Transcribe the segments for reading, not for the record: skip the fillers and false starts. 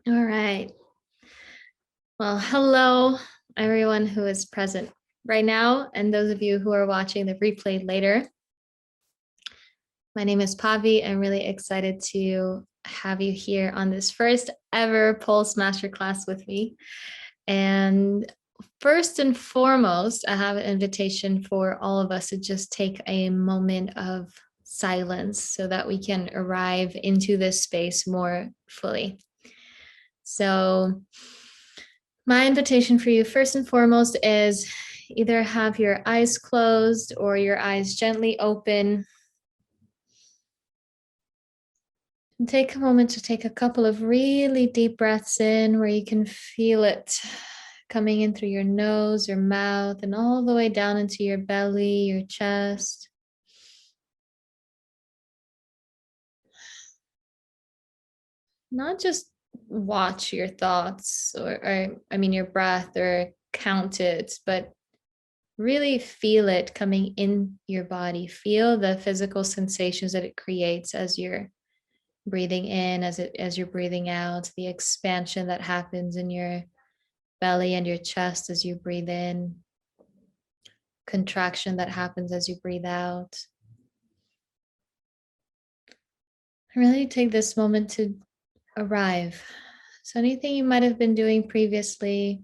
All right. Well, hello, everyone who is present right now, and those of you who are watching the replay later. My name is Pavi. I'm really excited to have you here on this first ever Pulse Masterclass with me. And first and foremost, I have an invitation for all of us to just take a moment of silence so that we can arrive into this space more fully. So, my invitation for you, first and foremost, is either have your eyes closed or your eyes gently open. And take a moment to take a couple of really deep breaths in where you can feel it coming in through your nose, your mouth, and all the way down into your belly, your chest. Not just watch your thoughts or your breath or count it, but really feel it coming in your body. Feel the physical sensations that it creates as you're breathing in, as you're breathing out, the expansion that happens in your belly and your chest as you breathe in, contraction that happens as you breathe out. Really take this moment to arrive. So anything you might have been doing previously,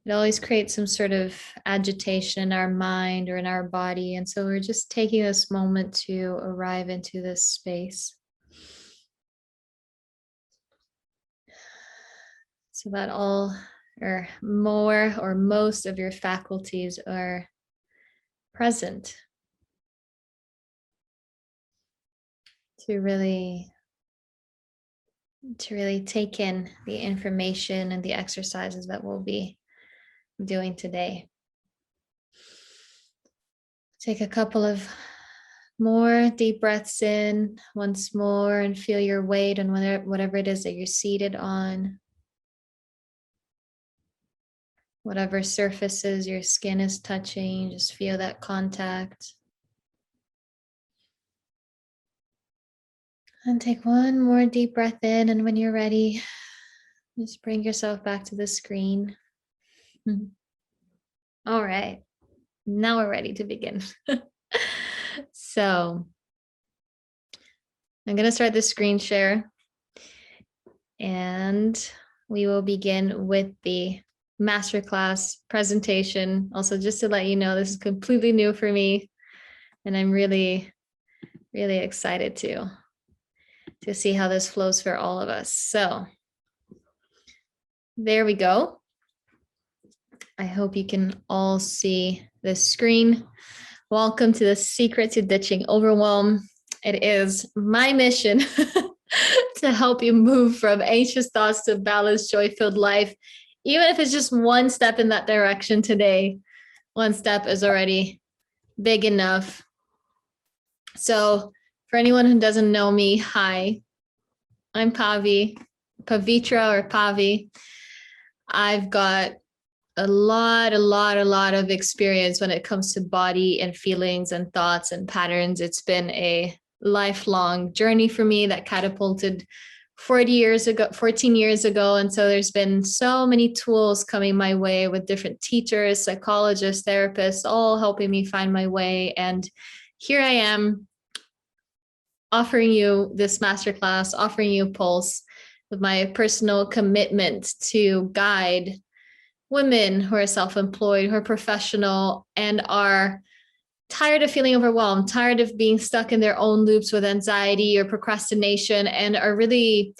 it always creates some sort of agitation in our mind or in our body. And so we're just taking this moment to arrive into this space so that all or more or most of your faculties are present to really take in the information and the exercises that we'll be doing today. Take a couple of more deep breaths in once more and feel your weight on whatever it is that you're seated on. Whatever surfaces your skin is touching, just feel that contact. And take one more deep breath in, and when you're ready, just bring yourself back to the screen. All right, now we're ready to begin. So I'm going to start the screen share, and we will begin with the masterclass presentation. Also, just to let you know, this is completely new for me, and I'm really, really excited to see how this flows for all of us. So there we go. I hope you can all see the screen. Welcome to the Secret to Ditching Overwhelm. It is my mission to help you move from anxious thoughts to balanced, joy-filled life. Even if it's just one step in that direction today, one step is already big enough. So for anyone who doesn't know me, hi, I'm Pavi, Pavitra or Pavi. I've got a lot of experience when it comes to body and feelings and thoughts and patterns. It's been a lifelong journey for me that catapulted 14 years ago. And so there's been so many tools coming my way with different teachers, psychologists, therapists, all helping me find my way. And here I am offering you this masterclass, offering you Pulse with my personal commitment to guide women who are self-employed, who are professional, and are tired of feeling overwhelmed, tired of being stuck in their own loops with anxiety or procrastination, and are really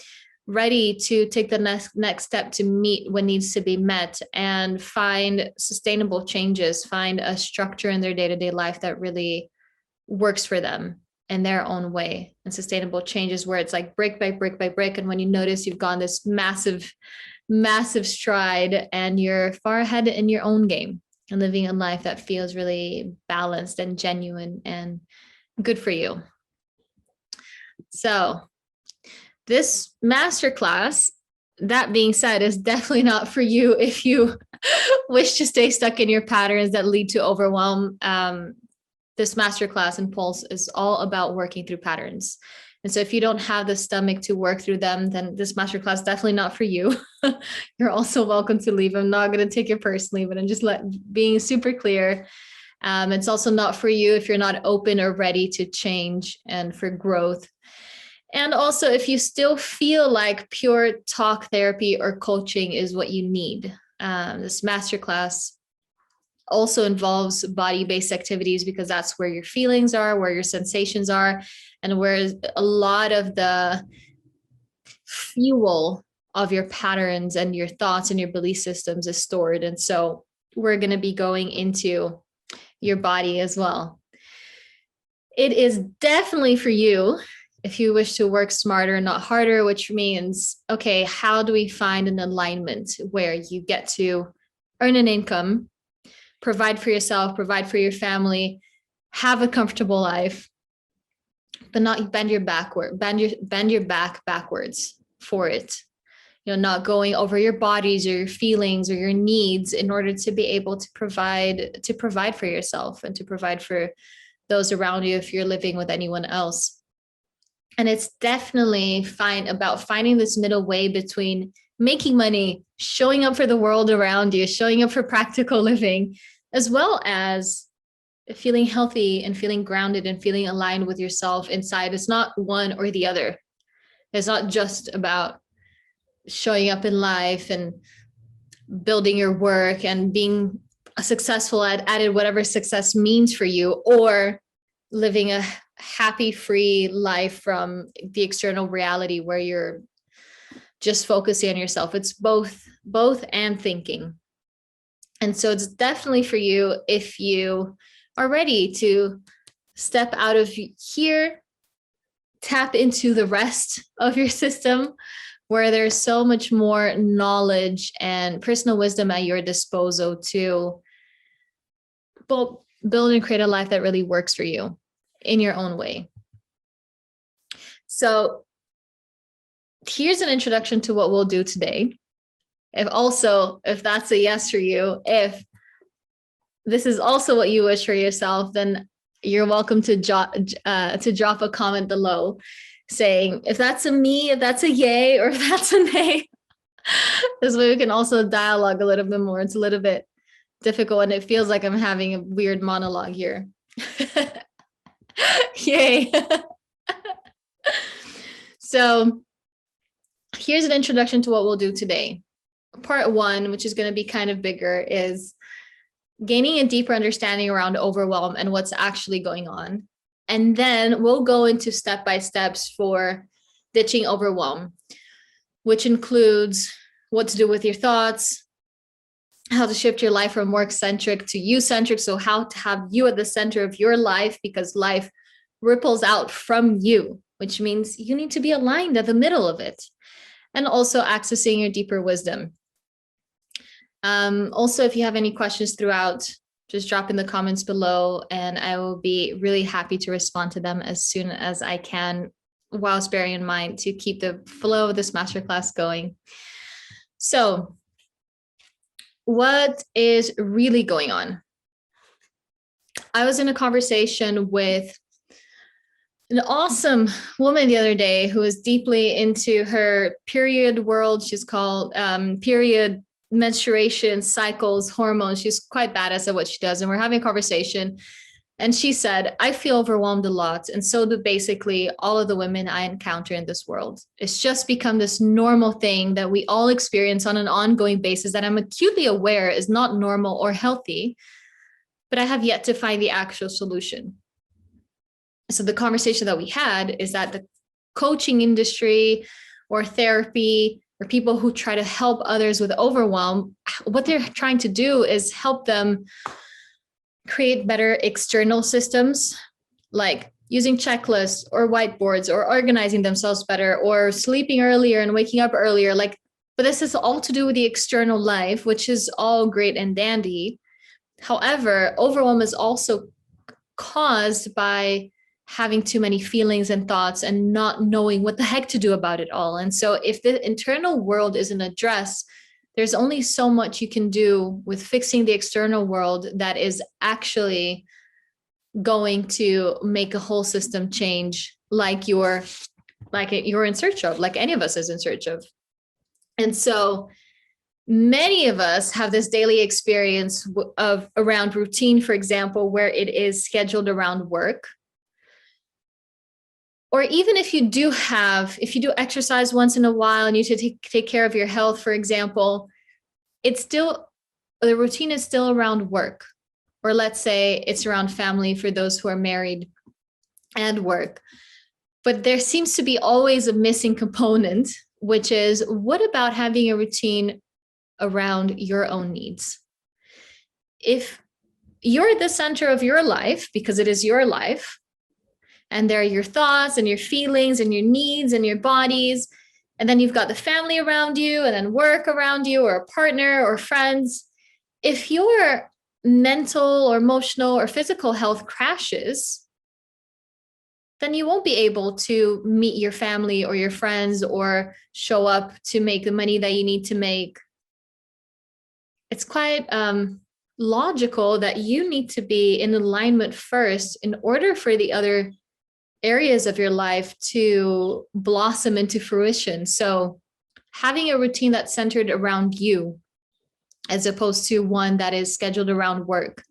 ready to take the next step to meet what needs to be met and find sustainable changes, find a structure in their day-to-day life that really works for them in their own way, and sustainable changes where it's like brick by brick by brick. And when you notice you've gone this massive stride and you're far ahead in your own game and living a life that feels really balanced and genuine and good for you. So this masterclass, that being said, is definitely not for you if you wish to stay stuck in your patterns that lead to overwhelm. This masterclass and Pulse is all about working through patterns. And so if you don't have the stomach to work through them, then this masterclass definitely not for you. You're also welcome to leave. I'm not going to take it personally, but I'm just being super clear. It's also not for you if you're not open or ready to change and for growth. And also, if you still feel like pure talk therapy or coaching is what you need, this masterclass also involves body-based activities because that's where your feelings are, where your sensations are, and where a lot of the fuel of your patterns and your thoughts and your belief systems is stored. And so we're going to be going into your body as well. It is definitely for you if you wish to work smarter, not harder, which means, okay, how do we find an alignment where you get to earn an income, provide for yourself, provide for your family, have a comfortable life, but not bend your back backwards for it. Not going over your bodies or your feelings or your needs in order to be able to provide for yourself and to provide for those around you if you're living with anyone else. And it's definitely about finding this middle way between making money, showing up for the world around you, showing up for practical living, as well as feeling healthy and feeling grounded and feeling aligned with yourself inside. It's not one or the other. It's not just about showing up in life and building your work and being successful at it, whatever success means for you, or living a happy, free life from the external reality where you're just focusing on yourself. It's both and thinking. And so it's definitely for you if you are ready to step out of here, tap into the rest of your system where there's so much more knowledge and personal wisdom at your disposal to build and create a life that really works for you in your own way. So here's an introduction to what we'll do today. If that's a yes for you, if this is also what you wish for yourself, then you're welcome to drop a comment below saying if that's a me, if that's a yay, or if that's a nay. This way we can also dialogue a little bit more. It's a little bit difficult and it feels like I'm having a weird monologue here. Yay. So here's an introduction to what we'll do today. Part 1, which is going to be kind of bigger, is gaining a deeper understanding around overwhelm and what's actually going on. And then we'll go into step-by-steps for ditching overwhelm, which includes what to do with your thoughts, how to shift your life from work-centric to you-centric. So how to have you at the center of your life, because life ripples out from you, which means you need to be aligned at the middle of it. And also accessing your deeper wisdom. Also, if you have any questions throughout, just drop in the comments below and I will be really happy to respond to them as soon as I can, whilst bearing in mind to keep the flow of this masterclass going. So what is really going on? I was in a conversation with an awesome woman the other day who is deeply into her period world. She's called period, menstruation, cycles, hormones. She's quite badass at what she does. And we're having a conversation. And she said, I feel overwhelmed a lot. And so do basically all of the women I encounter in this world. It's just become this normal thing that we all experience on an ongoing basis that I'm acutely aware is not normal or healthy, but I have yet to find the actual solution. So the conversation that we had is that the coaching industry or therapy or people who try to help others with overwhelm, what they're trying to do is help them create better external systems, like using checklists or whiteboards or organizing themselves better or sleeping earlier and waking up earlier. But this is all to do with the external life, which is all great and dandy. However, overwhelm is also caused by having too many feelings and thoughts and not knowing what the heck to do about it all. And so if the internal world isn't addressed, there's only so much you can do with fixing the external world that is actually going to make a whole system change, like your like you're in search of, like any of us is in search of. And so many of us have this daily experience of around routine, for example, where it is scheduled around work. Or even if you do exercise once in a while and you take care of your health, for example, the routine is still around work. Or let's say it's around family for those who are married and work. But there seems to be always a missing component, which is, what about having a routine around your own needs? If you're at the center of your life, because it is your life, and there are your thoughts and your feelings and your needs and your bodies, and then you've got the family around you and then work around you or a partner or friends. If your mental or emotional or physical health crashes, then you won't be able to meet your family or your friends or show up to make the money that you need to make. It's quite logical that you need to be in alignment first in order for the other areas of your life to blossom into fruition. So having a routine that's centered around you, as opposed to one that is scheduled around work.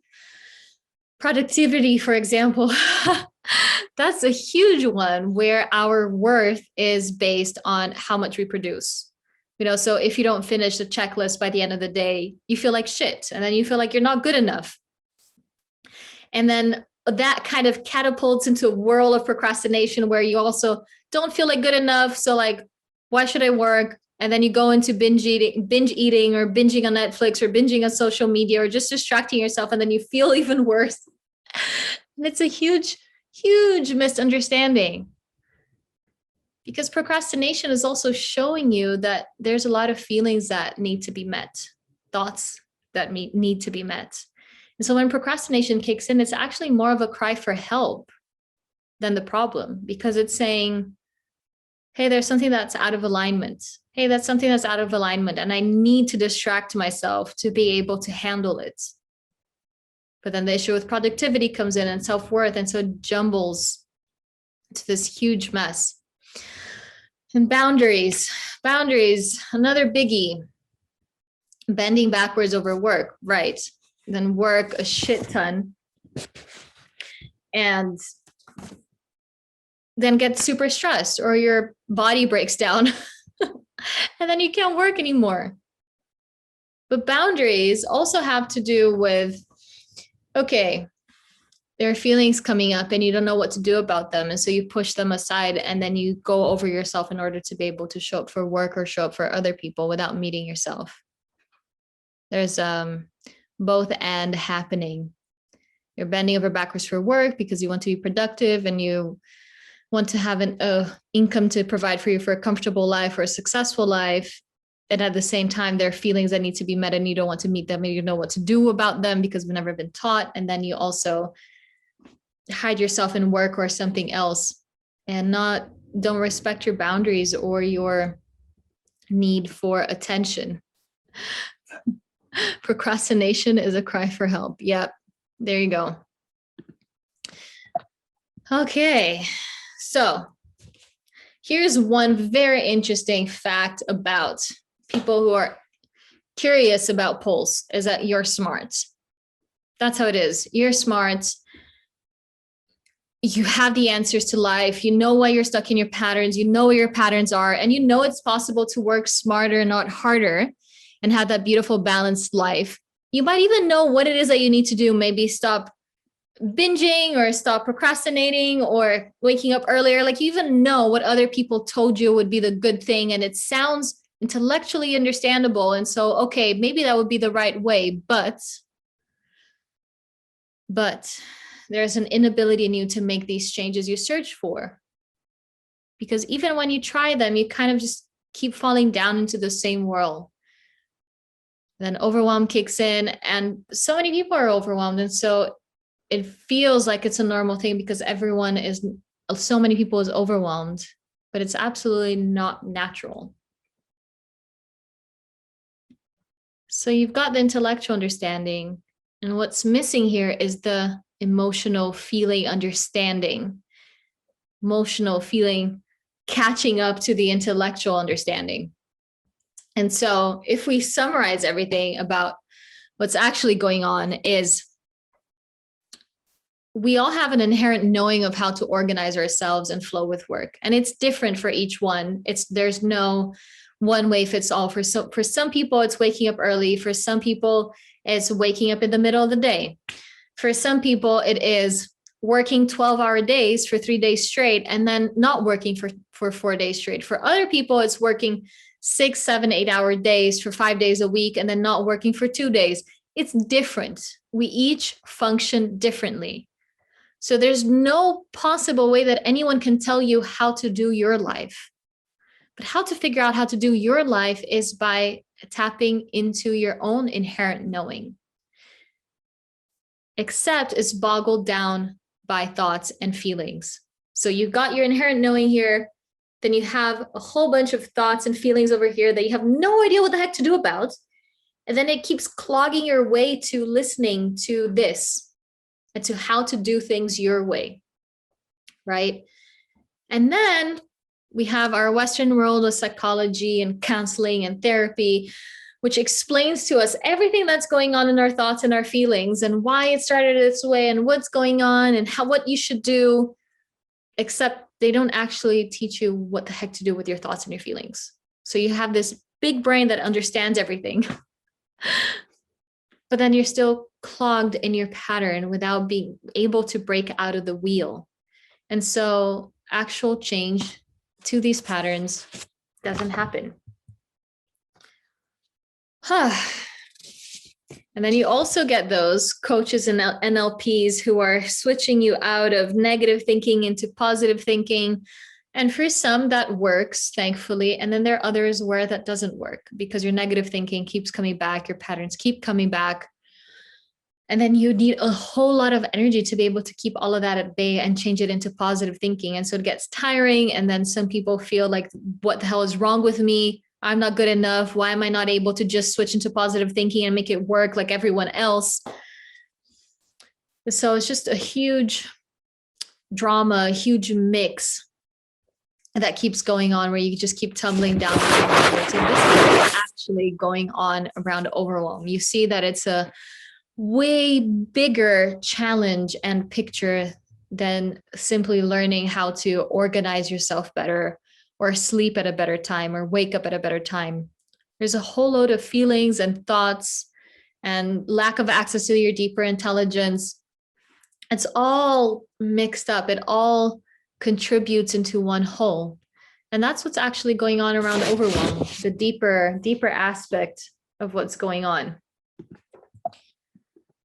Productivity, for example, that's a huge one where our worth is based on how much we produce. So if you don't finish the checklist by the end of the day, you feel like shit. And then you feel like you're not good enough. And then that kind of catapults into a whirl of procrastination where you also don't feel like good enough. So like, why should I work? And then you go into binge eating or binging on Netflix or binging on social media or just distracting yourself. And then you feel even worse. And it's a huge, huge misunderstanding. Because procrastination is also showing you that there's a lot of feelings that need to be met, thoughts that need to be met. And so when procrastination kicks in, it's actually more of a cry for help than the problem, because it's saying, hey, there's something that's out of alignment. Hey, that's something that's out of alignment, and I need to distract myself to be able to handle it. But then the issue with productivity comes in and self-worth, and so it jumbles to this huge mess. And boundaries, another biggie. Bending backwards over work, right? Then work a shit ton and then get super stressed, or your body breaks down and then you can't work anymore. But boundaries also have to do with, okay, there are feelings coming up and you don't know what to do about them. And so you push them aside and then you go over yourself in order to be able to show up for work or show up for other people without meeting yourself. There's both and happening. You're bending over backwards for work because you want to be productive and you want to have an income to provide for you for a comfortable life or a successful life. And at the same time, there are feelings that need to be met and you don't want to meet them and you know what to do about them because we've never been taught. And then you also hide yourself in work or something else and don't respect your boundaries or your need for attention. Procrastination is a cry for help. Yep. There you go. Okay. So here's one very interesting fact about people who are curious about polls is that you're smart. That's how it is. You're smart. You have the answers to life. You know why you're stuck in your patterns. You know what your patterns are. And you know it's possible to work smarter, not harder, and have that beautiful balanced life. You might even know what it is that you need to do. Maybe stop binging or stop procrastinating or waking up earlier. Like you even know what other people told you would be the good thing. And it sounds intellectually understandable. And so, okay, maybe that would be the right way, but there's an inability in you to make these changes you search for. Because even when you try them, you kind of just keep falling down into the same whirl. Then overwhelm kicks in and so many people are overwhelmed. And so it feels like it's a normal thing because so many people is overwhelmed, but it's absolutely not natural. So you've got the intellectual understanding, and what's missing here is the emotional feeling understanding. Emotional feeling catching up to the intellectual understanding. And so if we summarize everything about what's actually going on, is we all have an inherent knowing of how to organize ourselves and flow with work. And it's different for each one. There's no one way fits all. For some people, it's waking up early. For some people, it's waking up in the middle of the day. For some people, it is working 12-hour days for 3 days straight and then not working for 4 days straight. For other people, it's working 6, 7, 8-hour days for 5 days a week and then not working for 2 days. It's different. We each function differently. So there's no possible way that anyone can tell you how to do your life. But how to figure out how to do your life is by tapping into your own inherent knowing. Except it's boggled down by thoughts and feelings. So you've got your inherent knowing here, then you have a whole bunch of thoughts and feelings over here that you have no idea what the heck to do about. And then it keeps clogging your way to listening to this and to how to do things your way, right? And then we have our Western world of psychology and counseling and therapy, which explains to us everything that's going on in our thoughts and our feelings and why it started this way and what's going on and what you should do, except they don't actually teach you what the heck to do with your thoughts and your feelings. So you have this big brain that understands everything, but then you're still clogged in your pattern without being able to break out of the wheel. And so actual change to these patterns doesn't happen. And then you also get those coaches and NLPs who are switching you out of negative thinking into positive thinking. And for some that works, thankfully. And then there are others where that doesn't work because your negative thinking keeps coming back, your patterns keep coming back. And then you need a whole lot of energy to be able to keep all of that at bay and change it into positive thinking. And so it gets tiring. And then some people feel like, what the hell is wrong with me? I'm not good enough. Why am I not able to just switch into positive thinking and make it work like everyone else? So it's just a huge drama, a huge mix that keeps going on where you just keep tumbling down. So this is what's actually going on around overwhelm. You see that it's a way bigger challenge and picture than simply learning how to organize yourself better or sleep at a better time or wake up at a better time. There's a whole load of feelings and thoughts and lack of access to your deeper intelligence. It's all mixed up. It all contributes into one whole. And that's what's actually going on around overwhelm, the deeper aspect of what's going on.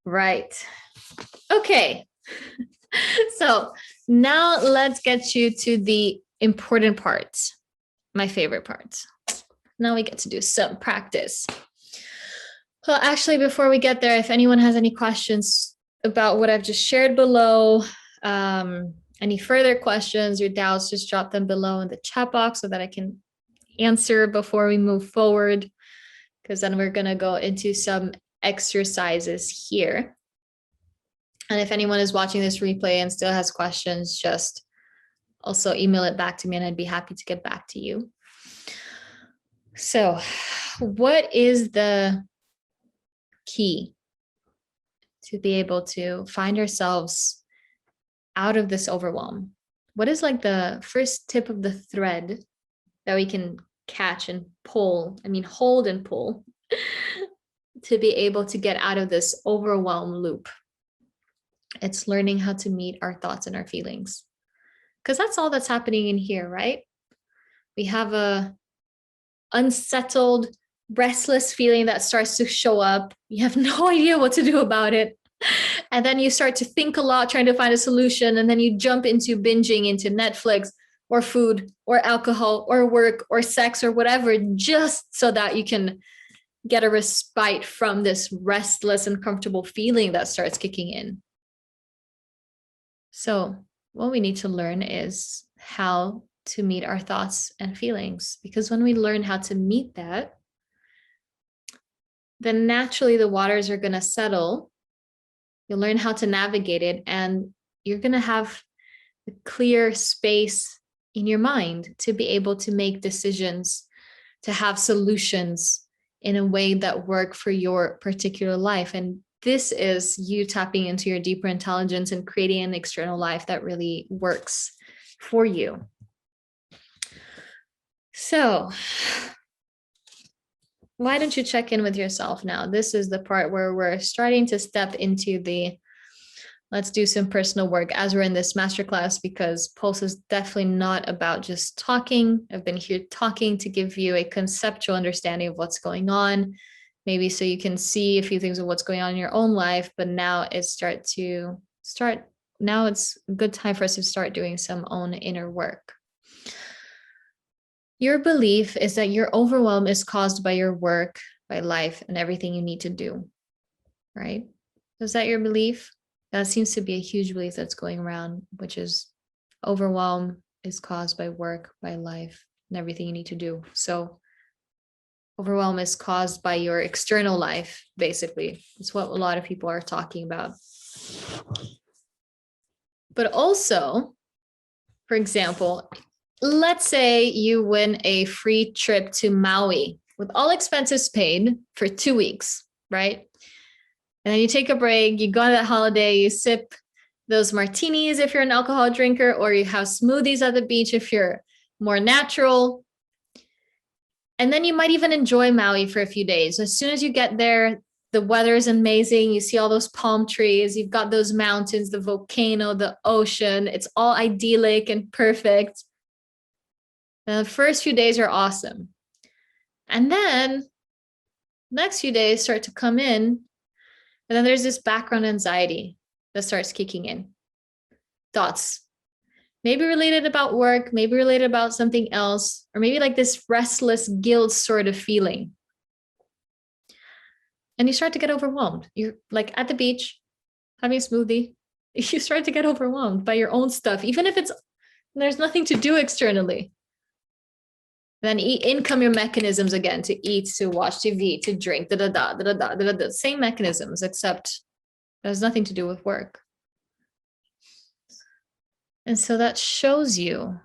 Right. Okay. So now let's get you to the important part, my favorite part. Now we get to do some practice. Well, actually, before we get there, if anyone has any questions about what I've just shared below, any further questions or doubts, just drop them below in the chat box so that I can answer before we move forward, because then we're going to go into some exercises here. And if anyone is watching this replay and still has questions, just also email it back to me and I'd be happy to get back to you. So, what is the key to be able to find ourselves out of this overwhelm? What is like the first tip of the thread that we can catch and pull? I mean, hold and pull to be able to get out of this overwhelm loop. It's learning how to meet our thoughts and our feelings. Because that's all that's happening in here, right? We have a unsettled, restless feeling that starts to show up. You have no idea what to do about it. And then you start to think a lot, trying to find a solution. And then you jump into binging into Netflix or food or alcohol or work or sex or whatever, just so that you can get a respite from this restless, uncomfortable feeling that starts kicking in. So what we need to learn is how to meet our thoughts and feelings, because when we learn how to meet that, then naturally the waters are going to settle. You'll learn how to navigate it, and you're going to have a clear space in your mind to be able to make decisions, to have solutions in a way that work for your particular life. And this is you tapping into your deeper intelligence and creating an external life that really works for you. So why don't you check in with yourself now? This is the part where we're starting to step into the let's do some personal work as we're in this masterclass, because Pulse is definitely not about just talking. I've been here talking to give you a conceptual understanding of what's going on, maybe so you can see a few things of what's going on in your own life. But now it's now it's a good time for us to start doing some own inner work. Your belief is that your overwhelm is caused by your work, by life, and everything you need to do, right? Is that your belief? That seems to be a huge belief that's going around, which is overwhelm is caused by work, by life, and everything you need to do. So overwhelm is caused by your external life, basically. It's what a lot of people are talking about. But also, for example, let's say you win a free trip to Maui with all expenses paid for 2 weeks, right? And then you take a break, you go on that holiday, you sip those martinis if you're an alcohol drinker, or you have smoothies at the beach if you're more natural. And then you might even enjoy Maui for a few days. As soon as you get there, the weather is amazing. You see all those palm trees, you've got those mountains, the volcano, the ocean. It's all idyllic and perfect. And the first few days are awesome. And then next few days start to come in. And then there's this background anxiety that starts kicking in. Thoughts, maybe related about work, maybe related about something else, or maybe like this restless guilt sort of feeling. And you start to get overwhelmed. You're like at the beach, having a smoothie. You start to get overwhelmed by your own stuff, even if there's nothing to do externally. Then in come your mechanisms again, to eat, to watch TV, to drink, same mechanisms, except it has nothing to do with work. And so that shows you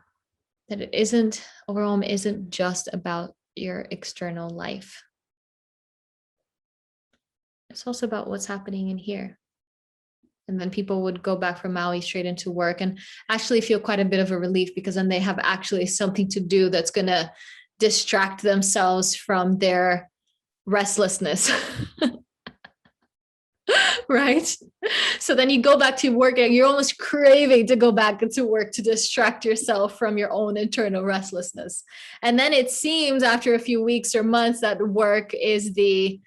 that overwhelm isn't just about your external life. It's also about what's happening in here. And then people would go back from Maui straight into work and actually feel quite a bit of a relief, because then they have actually something to do that's going to distract themselves from their restlessness. Right? So then you go back to work and you're almost craving to go back into work to distract yourself from your own internal restlessness. And then it seems after a few weeks or months that work is the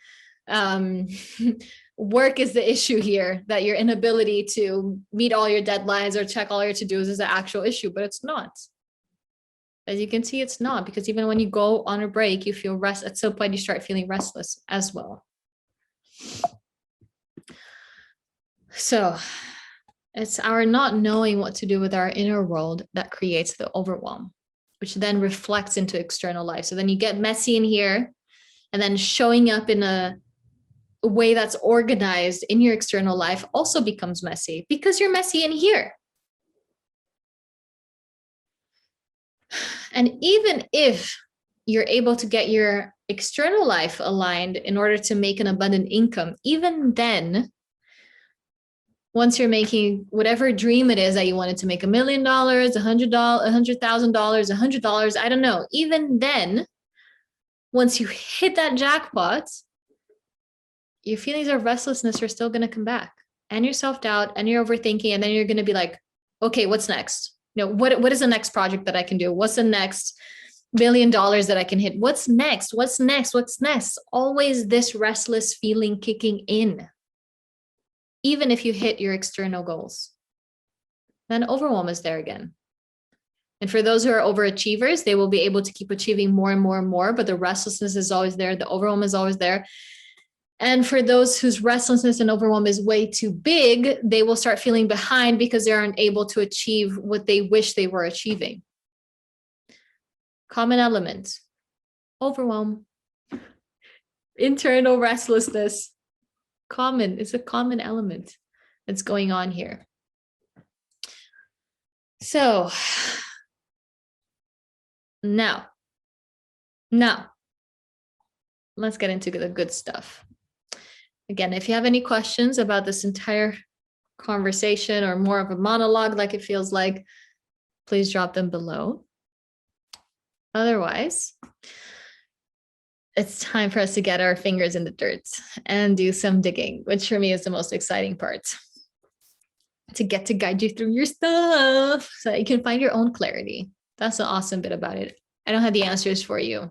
issue here, that your inability to meet all your deadlines or check all your to-dos is the actual issue, but it's not. As you can see, it's not, because even when you go on a break, you feel at some point you start feeling restless as well. So it's our not knowing what to do with our inner world that creates the overwhelm, which then reflects into external life. So then you get messy in here, and then showing up in a way that's organized in your external life also becomes messy, because you're messy in here. And even if you're able to get your external life aligned in order to make an abundant income, even then, once you're making whatever dream it is that you wanted to make, $1 million, $100,000, $100, I don't know. Even then, once you hit that jackpot, your feelings of restlessness are still going to come back, and your self-doubt, and your overthinking. And then you're going to be like, okay, what's next? What is the next project that I can do? What's the next $1 million that I can hit? What's next? What's next? What's next? Always this restless feeling kicking in, even if you hit your external goals. Then overwhelm is there again. And for those who are overachievers, they will be able to keep achieving more and more and more, but the restlessness is always there. The overwhelm is always there. And for those whose restlessness and overwhelm is way too big, they will start feeling behind because they aren't able to achieve what they wish they were achieving. Common element: overwhelm, internal restlessness. It's a common element that's going on here. So Now, let's get into the good stuff. Again, if you have any questions about this entire conversation or more of a monologue like it feels like, please drop them below. Otherwise, it's time for us to get our fingers in the dirt and do some digging, which for me is the most exciting part. To get to guide you through your stuff so that you can find your own clarity. That's the awesome bit about it. I don't have the answers for you.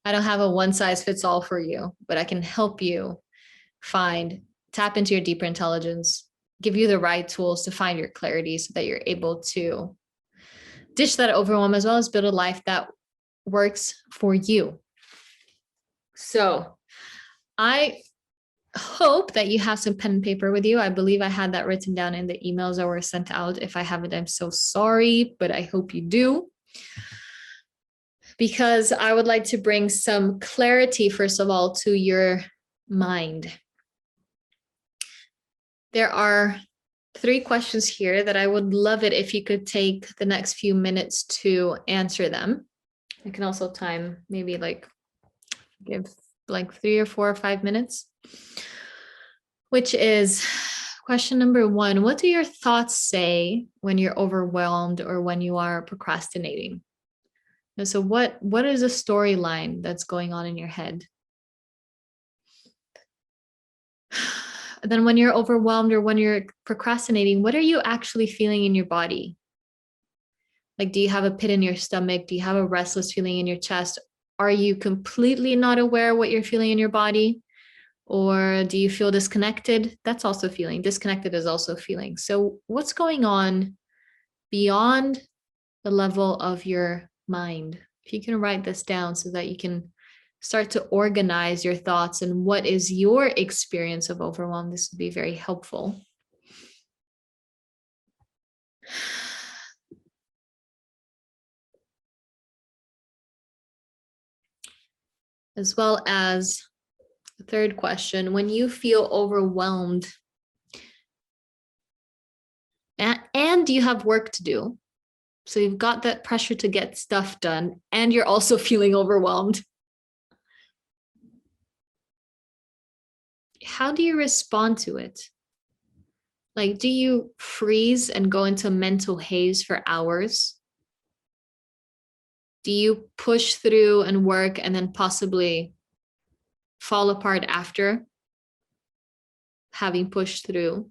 I don't have a one size fits all for you, but I can help you tap into your deeper intelligence, give you the right tools to find your clarity so that you're able to ditch that overwhelm as well as build a life that works for you. So I hope that you have some pen and paper with you. I believe I had that written down in the emails that were sent out. If I haven't, I'm so sorry, but I hope you do. Because I would like to bring some clarity, first of all, to your mind. There are 3 questions here that I would love it if you could take the next few minutes to answer them. I can also time maybe give 3 or 4 or 5 minutes, which is question number 1. What do your thoughts say when you're overwhelmed or when you are procrastinating? And so what is a storyline that's going on in your head? Then when you're overwhelmed or when you're procrastinating, what are you actually feeling in your body? Like, do you have a pit in your stomach? Do you have a restless feeling in your chest? Are you completely not aware what you're feeling in your body? Or do you feel disconnected? That's also feeling. Disconnected is also feeling. So what's going on beyond the level of your mind? If you can write this down so that you can start to organize your thoughts and what is your experience of overwhelm, this would be very helpful. As well as the third question, when you feel overwhelmed and you have work to do, so you've got that pressure to get stuff done and you're also feeling overwhelmed, how do you respond to it? Like, do you freeze and go into mental haze for hours? Do you push through and work and then possibly fall apart after having pushed through?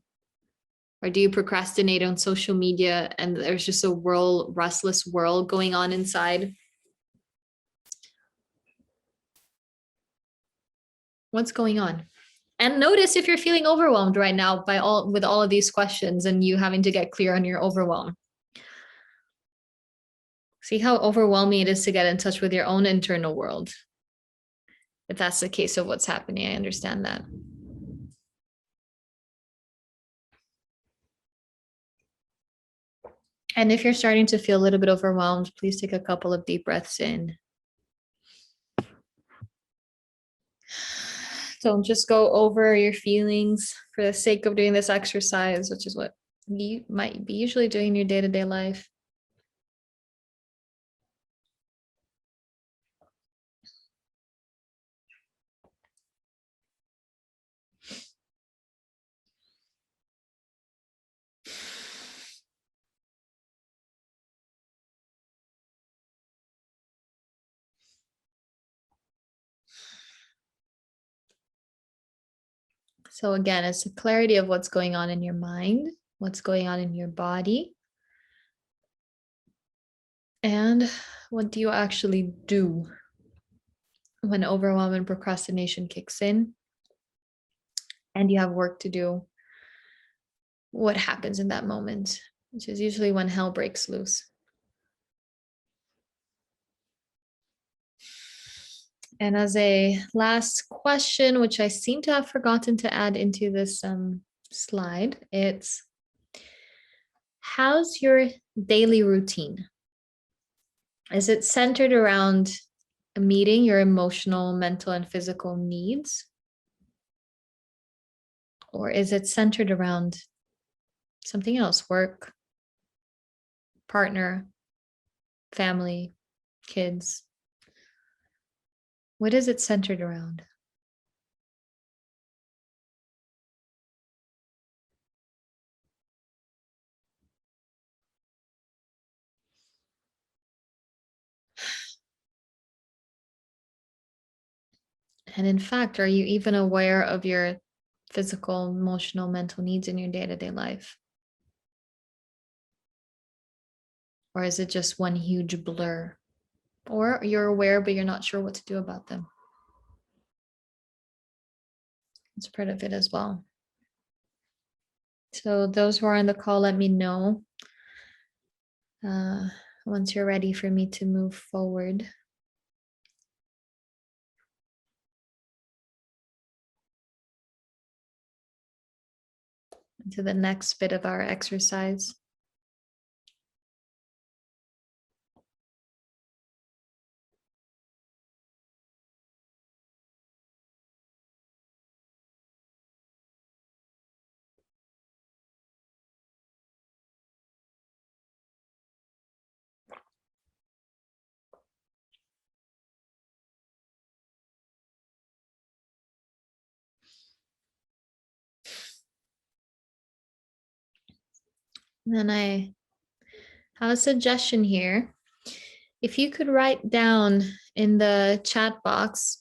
Or do you procrastinate on social media and there's just a restless world going on inside? What's going on? And notice if you're feeling overwhelmed right now with all of these questions and you having to get clear on your overwhelm. See how overwhelming it is to get in touch with your own internal world. If that's the case of what's happening, I understand that. And if you're starting to feel a little bit overwhelmed, please take a couple of deep breaths in. Don't just go over your feelings for the sake of doing this exercise, which is what you might be usually doing in your day-to-day life. So again, it's the clarity of what's going on in your mind, what's going on in your body, and what do you actually do when overwhelm and procrastination kicks in and you have work to do? What happens in that moment, which is usually when hell breaks loose. And as a last question, which I seem to have forgotten to add into this slide, it's how's your daily routine? Is it centered around meeting your emotional, mental, and physical needs? Or is it centered around something else, work, partner, family, kids. What is it centered around? And in fact, are you even aware of your physical, emotional, mental needs in your day-to-day life? Or is it just one huge blur? Or you're aware, but you're not sure what to do about them? It's part of it as well. So those who are on the call, let me know once you're ready for me to move forward. To the next bit of our exercise. And then I have a suggestion here. If you could write down in the chat box,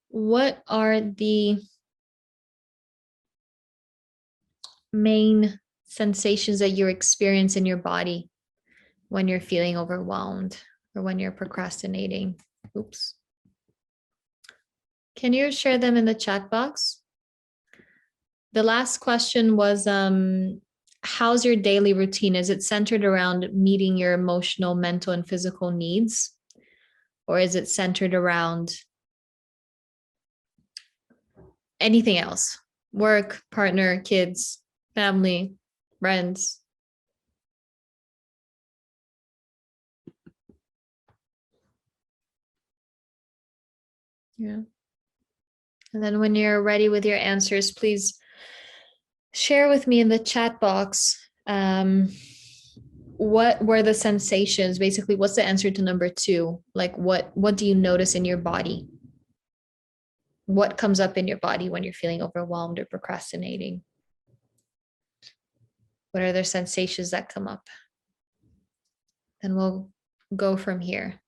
what are the main sensations that you experience in your body when you're feeling overwhelmed or when you're procrastinating? Oops. Can you share them in the chat box? The last question was, how's your daily routine? Is it centered around meeting your emotional, mental, and physical needs? Or is it centered around anything else? Work, partner, kids, family, friends? Yeah. And then when you're ready with your answers, please share with me in the chat box what were the sensations. Basically, what's the answer to number 2? Like what do you notice in your body? What comes up in your body when you're feeling overwhelmed or procrastinating? What are the sensations that come up? And we'll go from here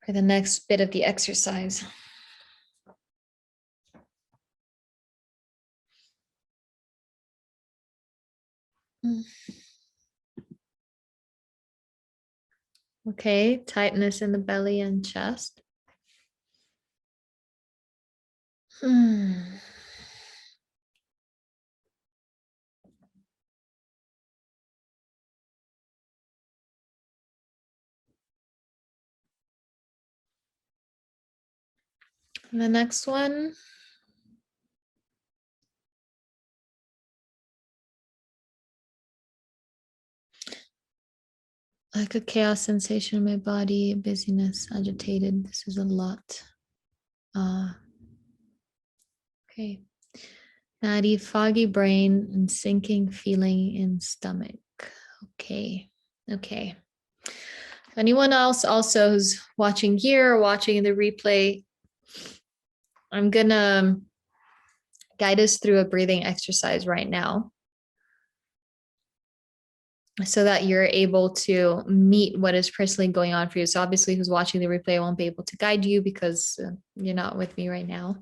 for the next bit of the exercise. Okay, tightness in the belly and chest. And the next one. Like a chaos sensation in my body, busyness, agitated. This is a lot. Okay. Natty, foggy brain, and sinking feeling in stomach. Okay. Okay. Anyone else also who's watching here or watching in the replay, I'm gonna guide us through a breathing exercise right now so that you're able to meet what is personally going on for you. So obviously who's watching the replay, I won't be able to guide you because you're not with me right now.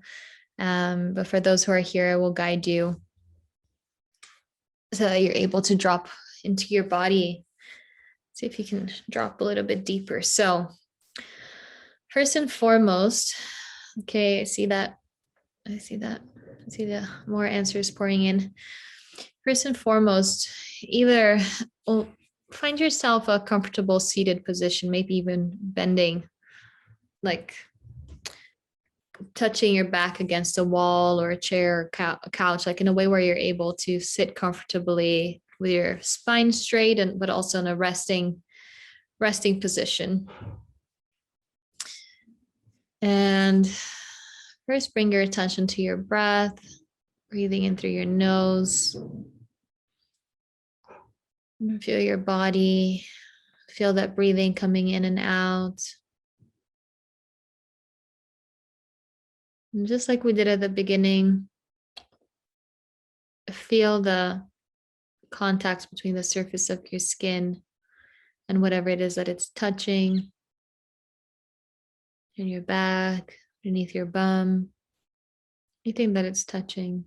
But for those who are here, I will guide you so that you're able to drop into your body. See if you can drop a little bit deeper. So first and foremost, okay, I see that. I see the more answers pouring in. First and foremost, either find yourself a comfortable seated position, maybe even bending, like touching your back against a wall or a chair or a couch, like in a way where you're able to sit comfortably with your spine straight and but also in a resting position. And first bring your attention to your breath, breathing in through your nose And feel your body, feel that breathing coming in and out. And just like we did at the beginning, feel the contact between the surface of your skin and whatever it is that it's touching in your back, underneath your bum, anything that it's touching.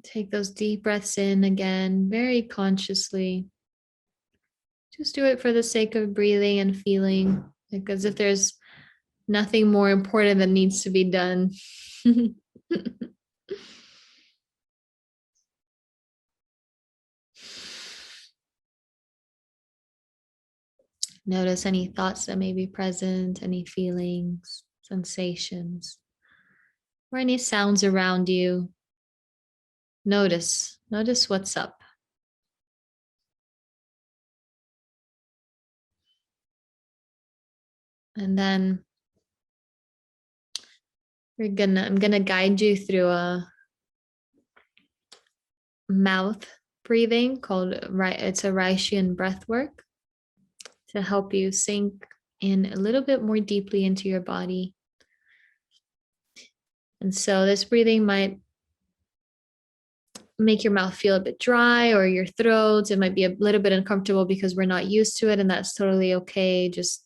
Take those deep breaths in again, very consciously. Just do it for the sake of breathing and feeling, like as if there's nothing more important that needs to be done. Notice any thoughts that may be present, any feelings, sensations, or any sounds around you. Notice what's up. And then I'm gonna guide you through a mouth breathing called it's a Reichian breath work to help you sink in a little bit more deeply into your body. And so this breathing might make your mouth feel a bit dry, or your throat. It might be a little bit uncomfortable because we're not used to it, and that's totally okay. Just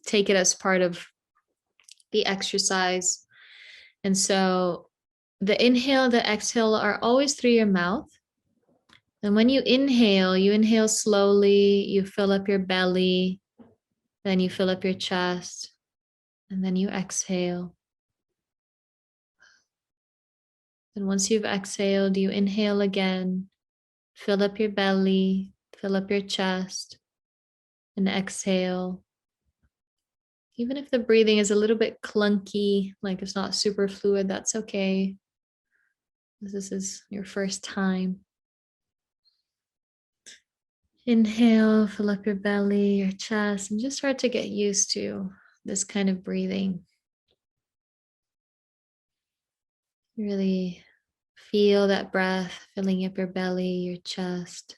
take it as part of the exercise. And so the inhale, the exhale are always through your mouth. And when you inhale slowly, you fill up your belly, then you fill up your chest, and then you exhale. And once you've exhaled, you inhale again, fill up your belly, fill up your chest, and exhale. Even if the breathing is a little bit clunky, like it's not super fluid, that's okay. This is your first time. Inhale, fill up your belly, your chest, and just start to get used to this kind of breathing. Really feel that breath filling up your belly, your chest.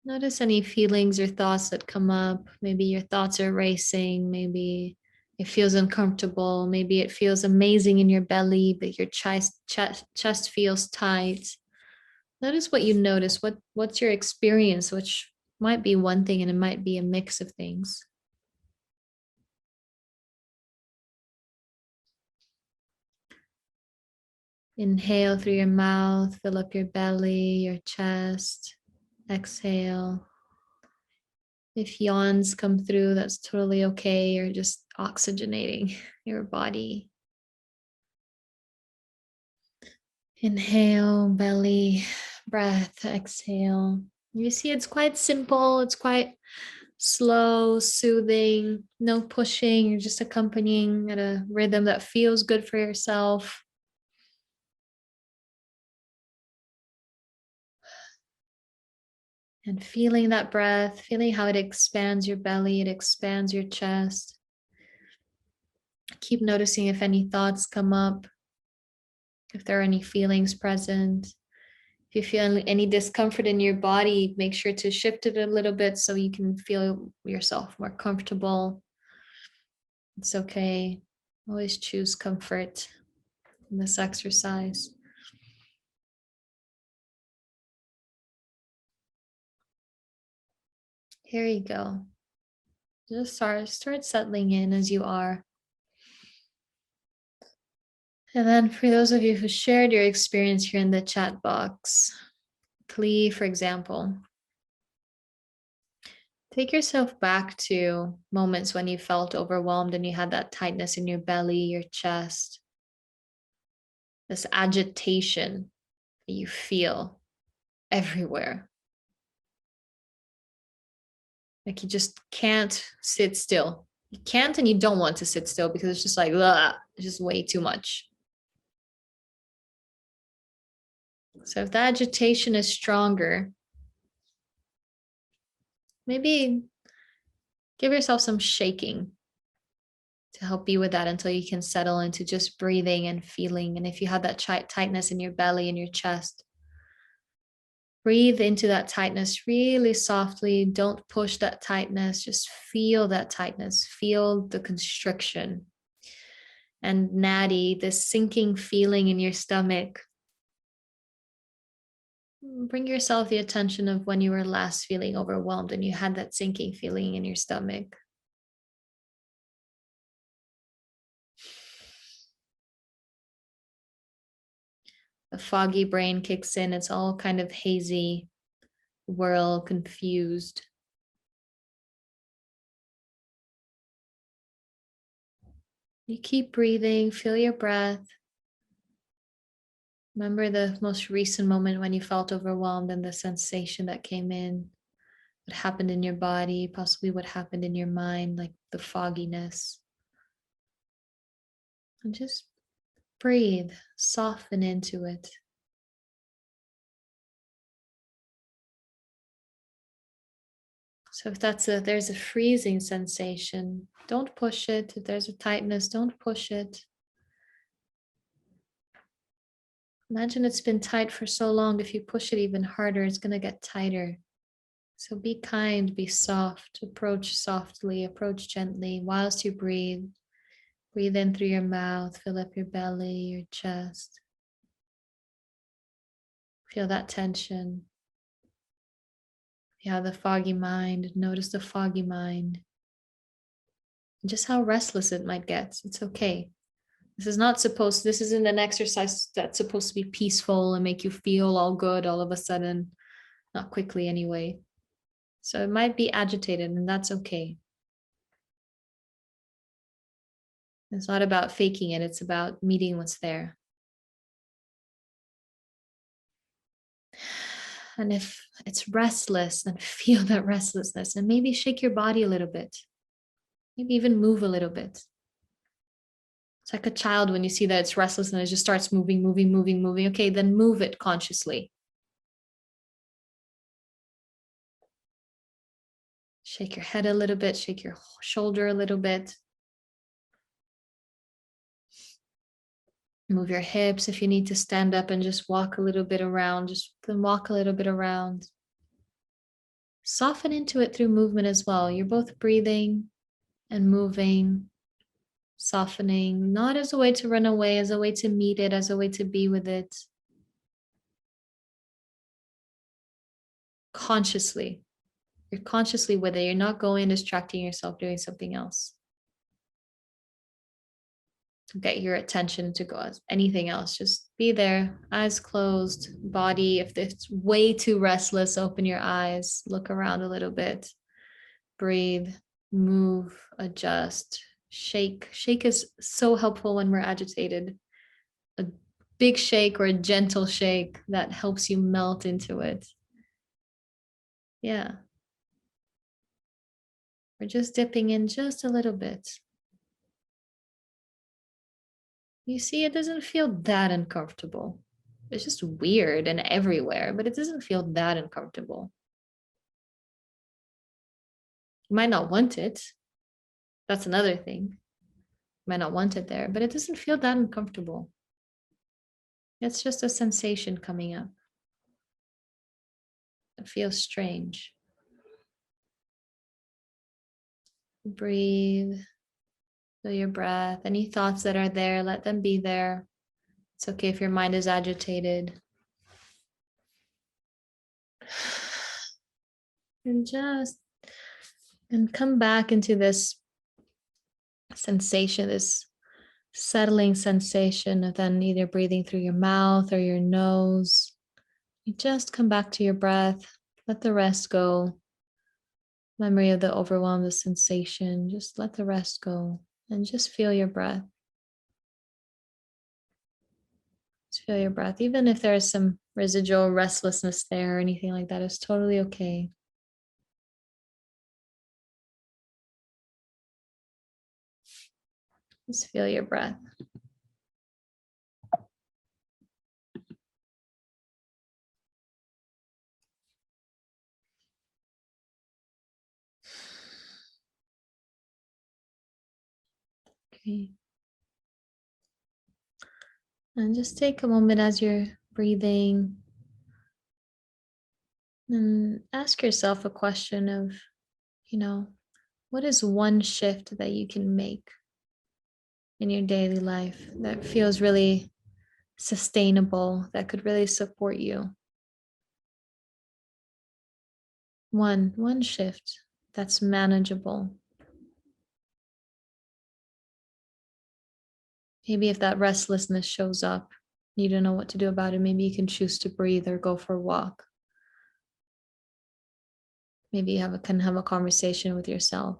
Notice any feelings or thoughts that come up. Maybe your thoughts are racing. Maybe it feels uncomfortable. Maybe it feels amazing in your belly, but your chest feels tight. Notice what you notice. What's your experience, which might be one thing and it might be a mix of things. Inhale through your mouth, fill up your belly, your chest. Exhale. If yawns come through, that's totally okay. You're just oxygenating your body. Inhale, belly, breath, exhale. You see, it's quite simple. It's quite slow, soothing, no pushing. You're just accompanying at a rhythm that feels good for yourself. And feeling that breath, feeling how it expands your belly, it expands your chest. Keep noticing if any thoughts come up, if there are any feelings present. If you feel any discomfort in your body, make sure to shift it a little bit so you can feel yourself more comfortable. It's okay. Always choose comfort in this exercise. Here you go. Just start settling in as you are. And then for those of you who shared your experience here in the chat box, Klee, for example, take yourself back to moments when you felt overwhelmed and you had that tightness in your belly, your chest, this agitation that you feel everywhere. Like you just can't sit still. You can't and you don't want to sit still because it's just like, ugh, it's just way too much. So if the agitation is stronger, maybe give yourself some shaking. to help you with that until you can settle into just breathing and feeling. And if you have that tightness in your belly and your chest, breathe into that tightness really softly. Don't push that tightness. Just feel that tightness. Feel the constriction. And natty, this sinking feeling in your stomach. Bring yourself the attention of when you were last feeling overwhelmed and you had that sinking feeling in your stomach. The foggy brain kicks in. It's all kind of hazy, whirl, confused. You keep breathing, feel your breath. Remember the most recent moment when you felt overwhelmed and the sensation that came in, what happened in your body, possibly what happened in your mind, like the fogginess. And just breathe, soften into it. So if there's a freezing sensation, don't push it. If there's a tightness, don't push it. Imagine it's been tight for so long. If you push it even harder, it's going to get tighter. So be kind, be soft, approach softly, approach gently whilst you breathe. Breathe in through your mouth, fill up your belly, your chest. Feel that tension. If you have the foggy mind, notice the foggy mind. Just how restless it might get. It's okay. This isn't an exercise that's supposed to be peaceful and make you feel all good all of a sudden, not quickly anyway. So it might be agitated, and that's okay. It's not about faking it, it's about meeting what's there. And if it's restless, then feel that restlessness and maybe shake your body a little bit. Maybe even move a little bit. It's like a child when you see that it's restless and it just starts moving, moving, moving, moving. Okay, then move it consciously. Shake your head a little bit, shake your shoulder a little bit. Move your hips if you need to stand up and just walk a little bit around. Just then walk a little bit around. Soften into it through movement as well. You're both breathing and moving, softening, not as a way to run away, as a way to meet it, as a way to be with it. Consciously. You're consciously with it. You're not going distracting yourself doing something else. Get your attention to go as anything else. Just be there, eyes closed, body. If it's way too restless, open your eyes, look around a little bit, breathe, move, adjust, shake. Shake is so helpful when we're agitated. A big shake or a gentle shake that helps you melt into it. Yeah. We're just dipping in just a little bit. You see, it doesn't feel that uncomfortable. It's just weird and everywhere, but it doesn't feel that uncomfortable. You might not want it. That's another thing. You might not want it there, but it doesn't feel that uncomfortable. It's just a sensation coming up. It feels strange. Breathe. Feel your breath. Any thoughts that are there, let them be there. It's okay if your mind is agitated. And come back into this sensation, this settling sensation of then either breathing through your mouth or your nose. You just come back to your breath, let the rest go. Memory of the overwhelm, the sensation, just let the rest go and just feel your breath. Just feel your breath. Even if there's some residual restlessness there or anything like that, it's totally okay. Just feel your breath. Okay. And just take a moment as you're breathing and ask yourself a question of, what is one shift that you can make in your daily life that feels really sustainable, that could really support you? One shift that's manageable. Maybe if that restlessness shows up, you don't know what to do about it, maybe you can choose to breathe or go for a walk. Maybe you can have a conversation with yourself.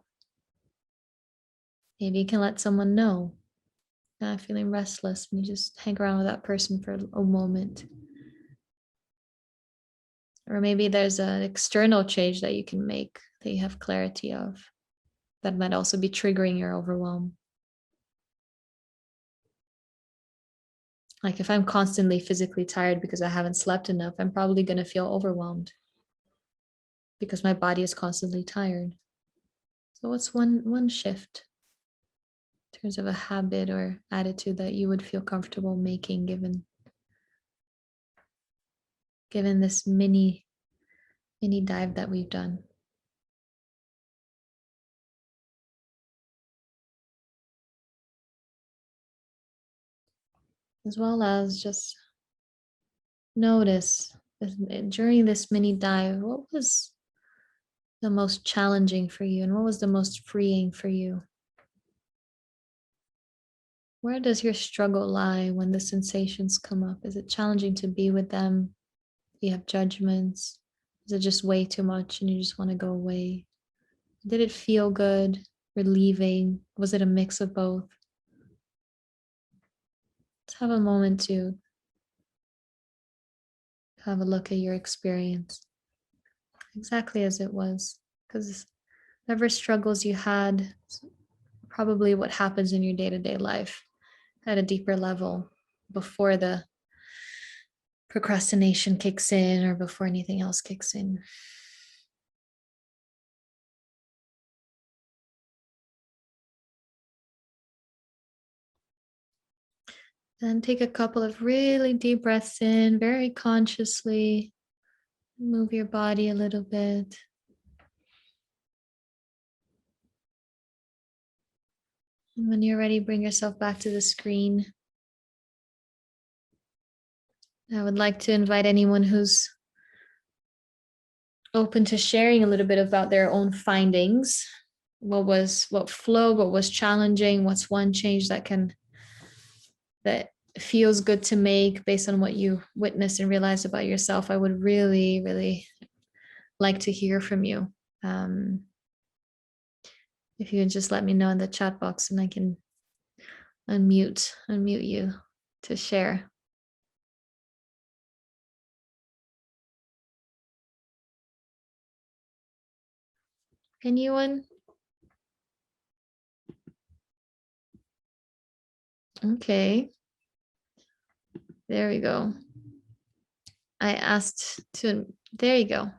Maybe you can let someone know, feeling restless, and you just hang around with that person for a moment. Or maybe there's an external change that you can make that you have clarity of that might also be triggering your overwhelm. Like if I'm constantly physically tired because I haven't slept enough, I'm probably going to feel overwhelmed because my body is constantly tired. So what's one shift in terms of a habit or attitude that you would feel comfortable making given this mini dive that we've done? As well as just notice during this mini dive, what was the most challenging for you and what was the most freeing for you? Where does your struggle lie when the sensations come up? Is it challenging to be with them? Do you have judgments? Is it just way too much and you just want to go away? Did it feel good, relieving? Was it a mix of both? Let's have a moment to have a look at your experience exactly as it was, because whatever struggles you had, probably what happens in your day-to-day life at a deeper level before the procrastination kicks in or before anything else kicks in. Then take a couple of really deep breaths in, very consciously. Move your body a little bit. And when you're ready, bring yourself back to the screen. I would like to invite anyone who's open to sharing a little bit about their own findings. What flowed, what was challenging, what's one change that feels good to make based on what you witnessed and realized about yourself. I would really, really like to hear from you. If you can just let me know in the chat box and I can unmute you to share. Anyone? Okay. There we go. I asked to, there you go.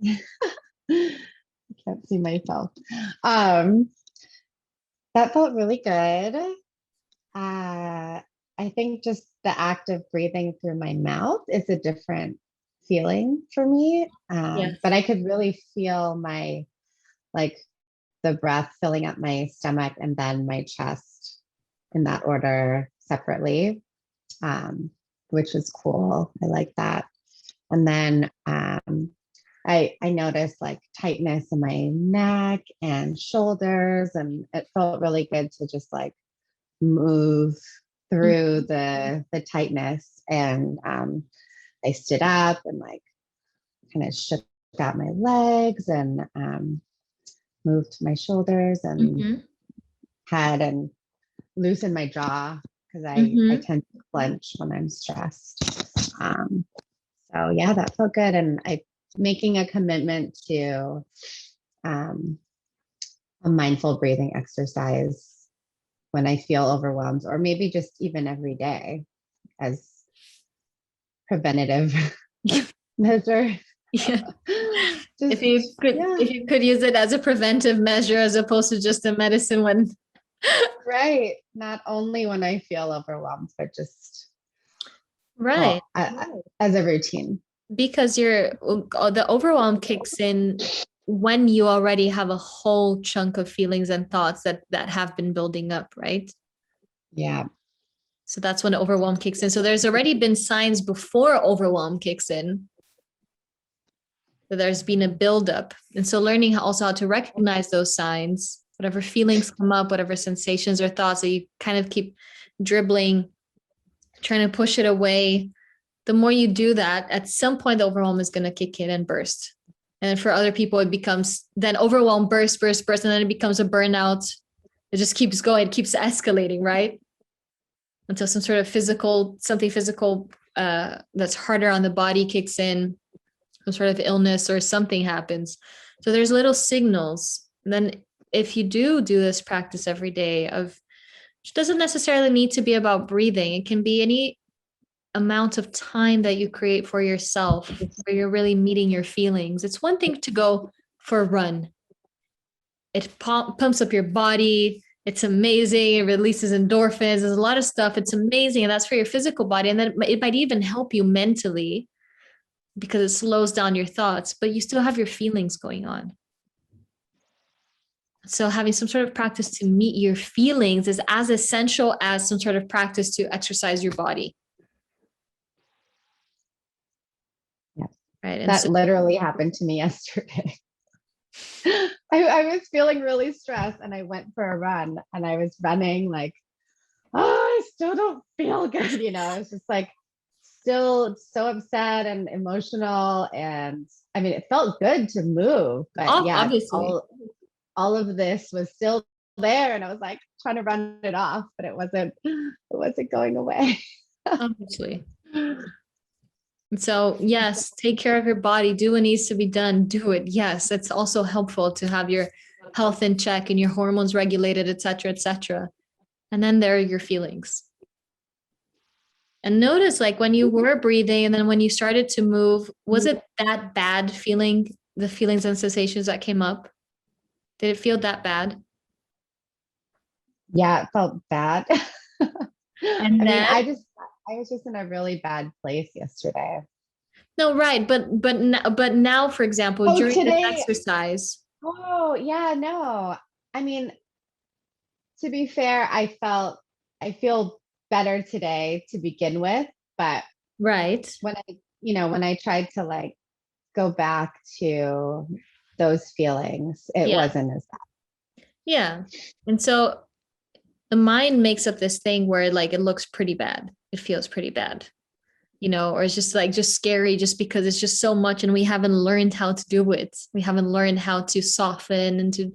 I can't see myself. That felt really good. I think just the act of breathing through my mouth is a different feeling for me. Yes. But I could really feel like the breath filling up my stomach and then my chest in that order separately, which is cool. I like that. And then I noticed like tightness in my neck and shoulders, and it felt really good to just like move through the tightness. And I stood up and like kind of shook out my legs and moved my shoulders and head and loosened my jaw because I tend to clench when I'm stressed. So yeah, that felt good. And I making a commitment to a mindful breathing exercise when I feel overwhelmed, or maybe just even every day as preventative measure. Yeah. If just, you could, yeah, if you could use it as a preventive measure as opposed to just a medicine when. right. Not only when I feel overwhelmed, but just, Right. well, as a routine. Because the overwhelm kicks in when you already have a whole chunk of feelings and thoughts that have been building up, right? Yeah. So that's when overwhelm kicks in. So there's already been signs before overwhelm kicks in that there's been a buildup. And so learning also how to recognize those signs, whatever feelings come up, whatever sensations or thoughts that you kind of keep dribbling, trying to push it away. The more you do that, at some point, the overwhelm is going to kick in and burst. And for other people, it becomes then overwhelm, burst, and then it becomes a burnout. It just keeps going, it keeps escalating, right? Until some sort of something physical that's harder on the body kicks in, some sort of illness or something happens. So there's little signals. And then if you do this practice every day which doesn't necessarily need to be about breathing, it can be any amount of time that you create for yourself where you're really meeting your feelings. It's one thing to go for a run. It pumps up your body. It's amazing. It releases endorphins. There's a lot of stuff. It's amazing. And that's for your physical body. And then it might even help you mentally because it slows down your thoughts, but you still have your feelings going on. So having some sort of practice to meet your feelings is as essential as some sort of practice to exercise your body. Yeah. Right. And that literally happened to me yesterday. I was feeling really stressed and I went for a run and I was running like, oh, I still don't feel good. It's just like still so upset and emotional. And I mean, it felt good to move, but yeah, obviously. all of this was still there. And I was like trying to run it off, but it wasn't going away. Obviously. And so, yes, take care of your body. Do what needs to be done. Do it. Yes, it's also helpful to have your health in check and your hormones regulated, et cetera, et cetera. And then there are your feelings. And notice, like when you were breathing and then when you started to move, was it that bad feeling, the feelings and sensations that came up? Did it feel that bad? Yeah, it felt bad. And I mean, then, I was just in a really bad place yesterday. no, right. But now, for example, Oh, during this today. exercise. Oh, yeah, no. I mean, to be fair, I feel better today to begin with, but Right. when I tried to like go back to those feelings, it Yeah. wasn't as bad. Yeah. And so the mind makes up this thing where like it looks pretty bad. It feels pretty bad, or it's just scary just because it's just so much and we haven't learned how to do it. We haven't learned how to soften and to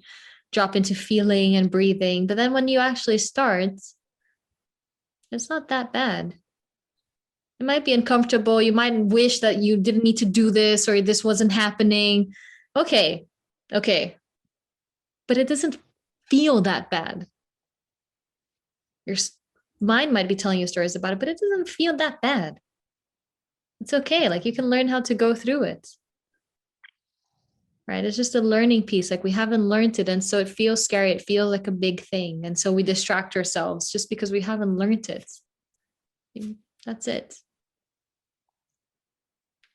drop into feeling and breathing. But then when you actually start, it's not that bad. It might be uncomfortable. You might wish that you didn't need to do this or this wasn't happening. Okay. Okay. But it doesn't feel that bad. Your mind might be telling you stories about it, but it doesn't feel that bad. It's okay. Like you can learn how to go through it. Right. It's just a learning piece. Like we haven't learned it. And so it feels scary. It feels like a big thing. And so we distract ourselves just because we haven't learned it. That's it.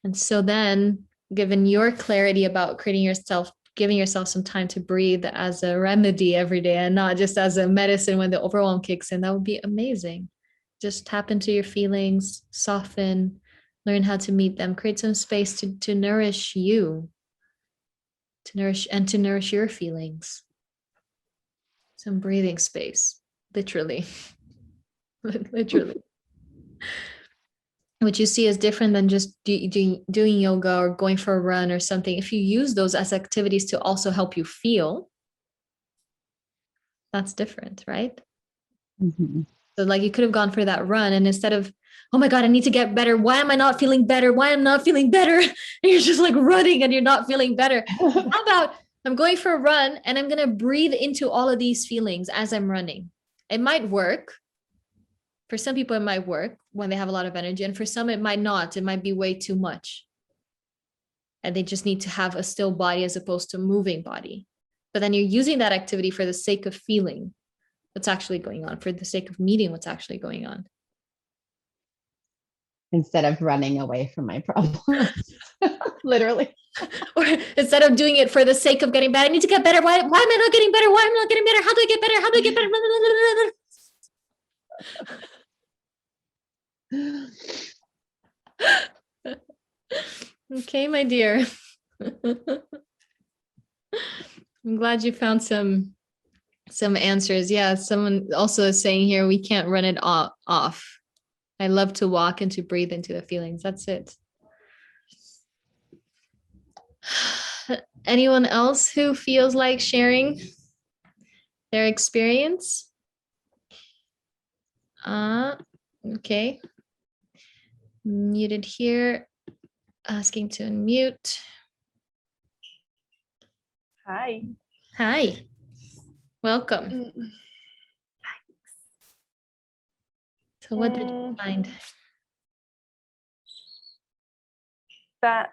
And so then, given your clarity about giving yourself some time to breathe as a remedy every day and not just as a medicine when the overwhelm kicks in, that would be amazing. Just tap into your feelings, soften, learn how to meet them, create some space to nourish you, to nourish your feelings. Some breathing space, literally. Literally. Which you see is different than just doing yoga or going for a run or something. If you use those as activities to also help you feel, that's different, right? Mm-hmm. So like you could have gone for that run and instead of, oh my God, I need to get better. Why am I not feeling better? Why am I not feeling better? And you're just like running and you're not feeling better. How about I'm going for a run and I'm going to breathe into all of these feelings as I'm running. It might work. For some people, it might work when they have a lot of energy. And for some, it might not. It might be way too much. and they just need to have a still body as opposed to a moving body. But then you're using that activity for the sake of feeling what's actually going on, for the sake of meeting what's actually going on. Instead of running away from my problems, literally. Or instead of doing it for the sake of getting better, I need to get better. Why am I not getting better? Why am I not getting better? How do I get better? How do I get better? Okay, my dear. I'm glad you found some answers. Yeah, someone also is saying here, we can't run it off. I love to walk and to breathe into the feelings. That's it. Anyone else who feels like sharing their experience? Okay. Muted here. Asking to unmute. Hi. Hi. Welcome. So what did you find? That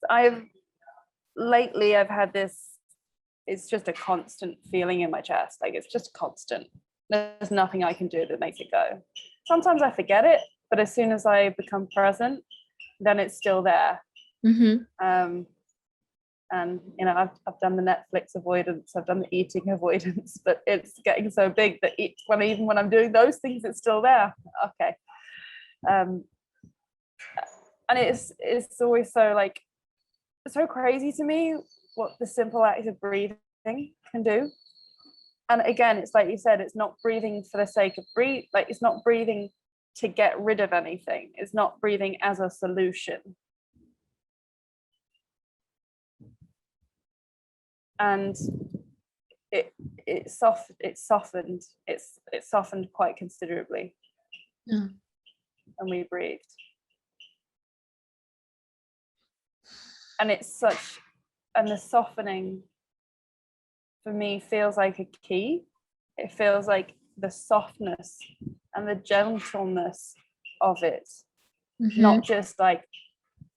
I've had this, it's just a constant feeling in my chest. Like it's just constant. There's nothing I can do that makes it go. Sometimes I forget it, but as soon as I become present, then it's still there. Mm-hmm. And you know, I've done the Netflix avoidance, I've done the eating avoidance, but it's getting so big that even when I'm doing those things, it's still there. Okay. And it's always so like, it's so crazy to me what the simple act of breathing can do. And again, it's like you said, it's not breathing for the sake of breathe, like it's not breathing to get rid of anything. It's not breathing as a solution. And it's softened quite considerably. Yeah. And we breathed. And the softening for me feels like a key. It feels like the softness and the gentleness of it, not just like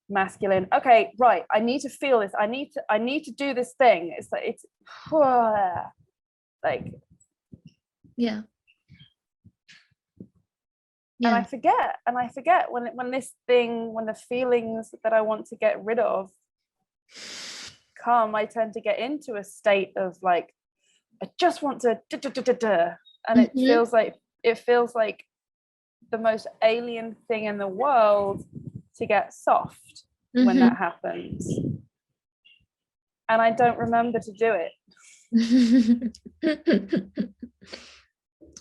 masculine. Okay, right, I need to feel this. I need to do this thing. It's like like yeah. And I forget when the feelings that I want to get rid of come, I tend to get into a state of like, I just want to and it feels like the most alien thing in the world to get soft when that happens. And I don't remember to do it.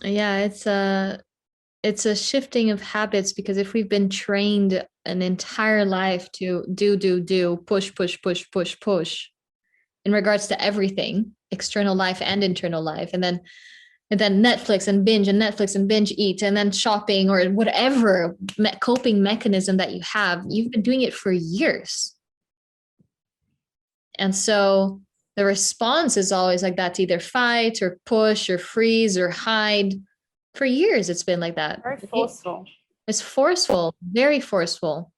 Yeah, it's a shifting of habits, because if we've been trained an entire life to do, push in regards to everything, external life and internal life, and then Netflix and binge eat, and then shopping or whatever coping mechanism that you have, you've been doing it for years. And so the response is always like that, to either fight or push or freeze or hide. For years, it's been like that. Very forceful. It's forceful, very forceful.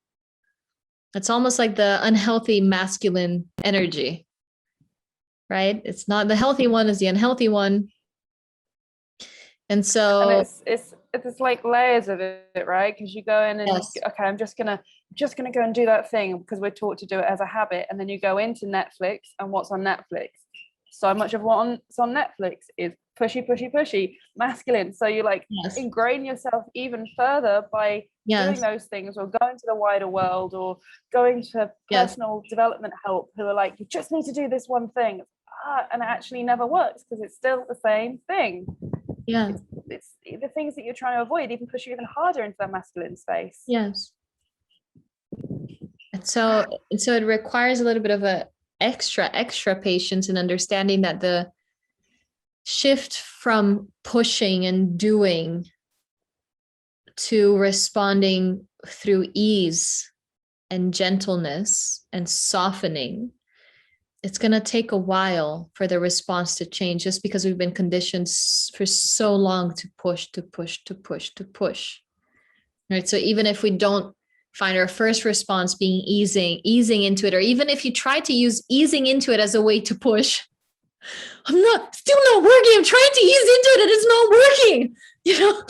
It's almost like the unhealthy masculine energy, right? It's not the healthy one, is the unhealthy one. And so it's like layers of it, right? Because you go in and okay, I'm just gonna go and do that thing because we're taught to do it as a habit, and then you go into Netflix, and what's on Netflix? So much of what's on Netflix is pushy, masculine. So you like ingrain yourself even further by doing those things, or going to the wider world, or going to personal development help who are like, you just need to do this one thing. And it actually never works because it's still the same thing. Yeah. It's the things that you're trying to avoid even push you even harder into that masculine space. Yes. And so it requires a little bit of a extra patience and understanding that the shift from pushing and doing to responding through ease and gentleness and softening, it's going to take a while for the response to change, just because we've been conditioned for so long to push, right? So even if we don't find our first response being easing into it. Or even if you try to use easing into it as a way to push, still not working. I'm trying to ease into it and it's not working, you know?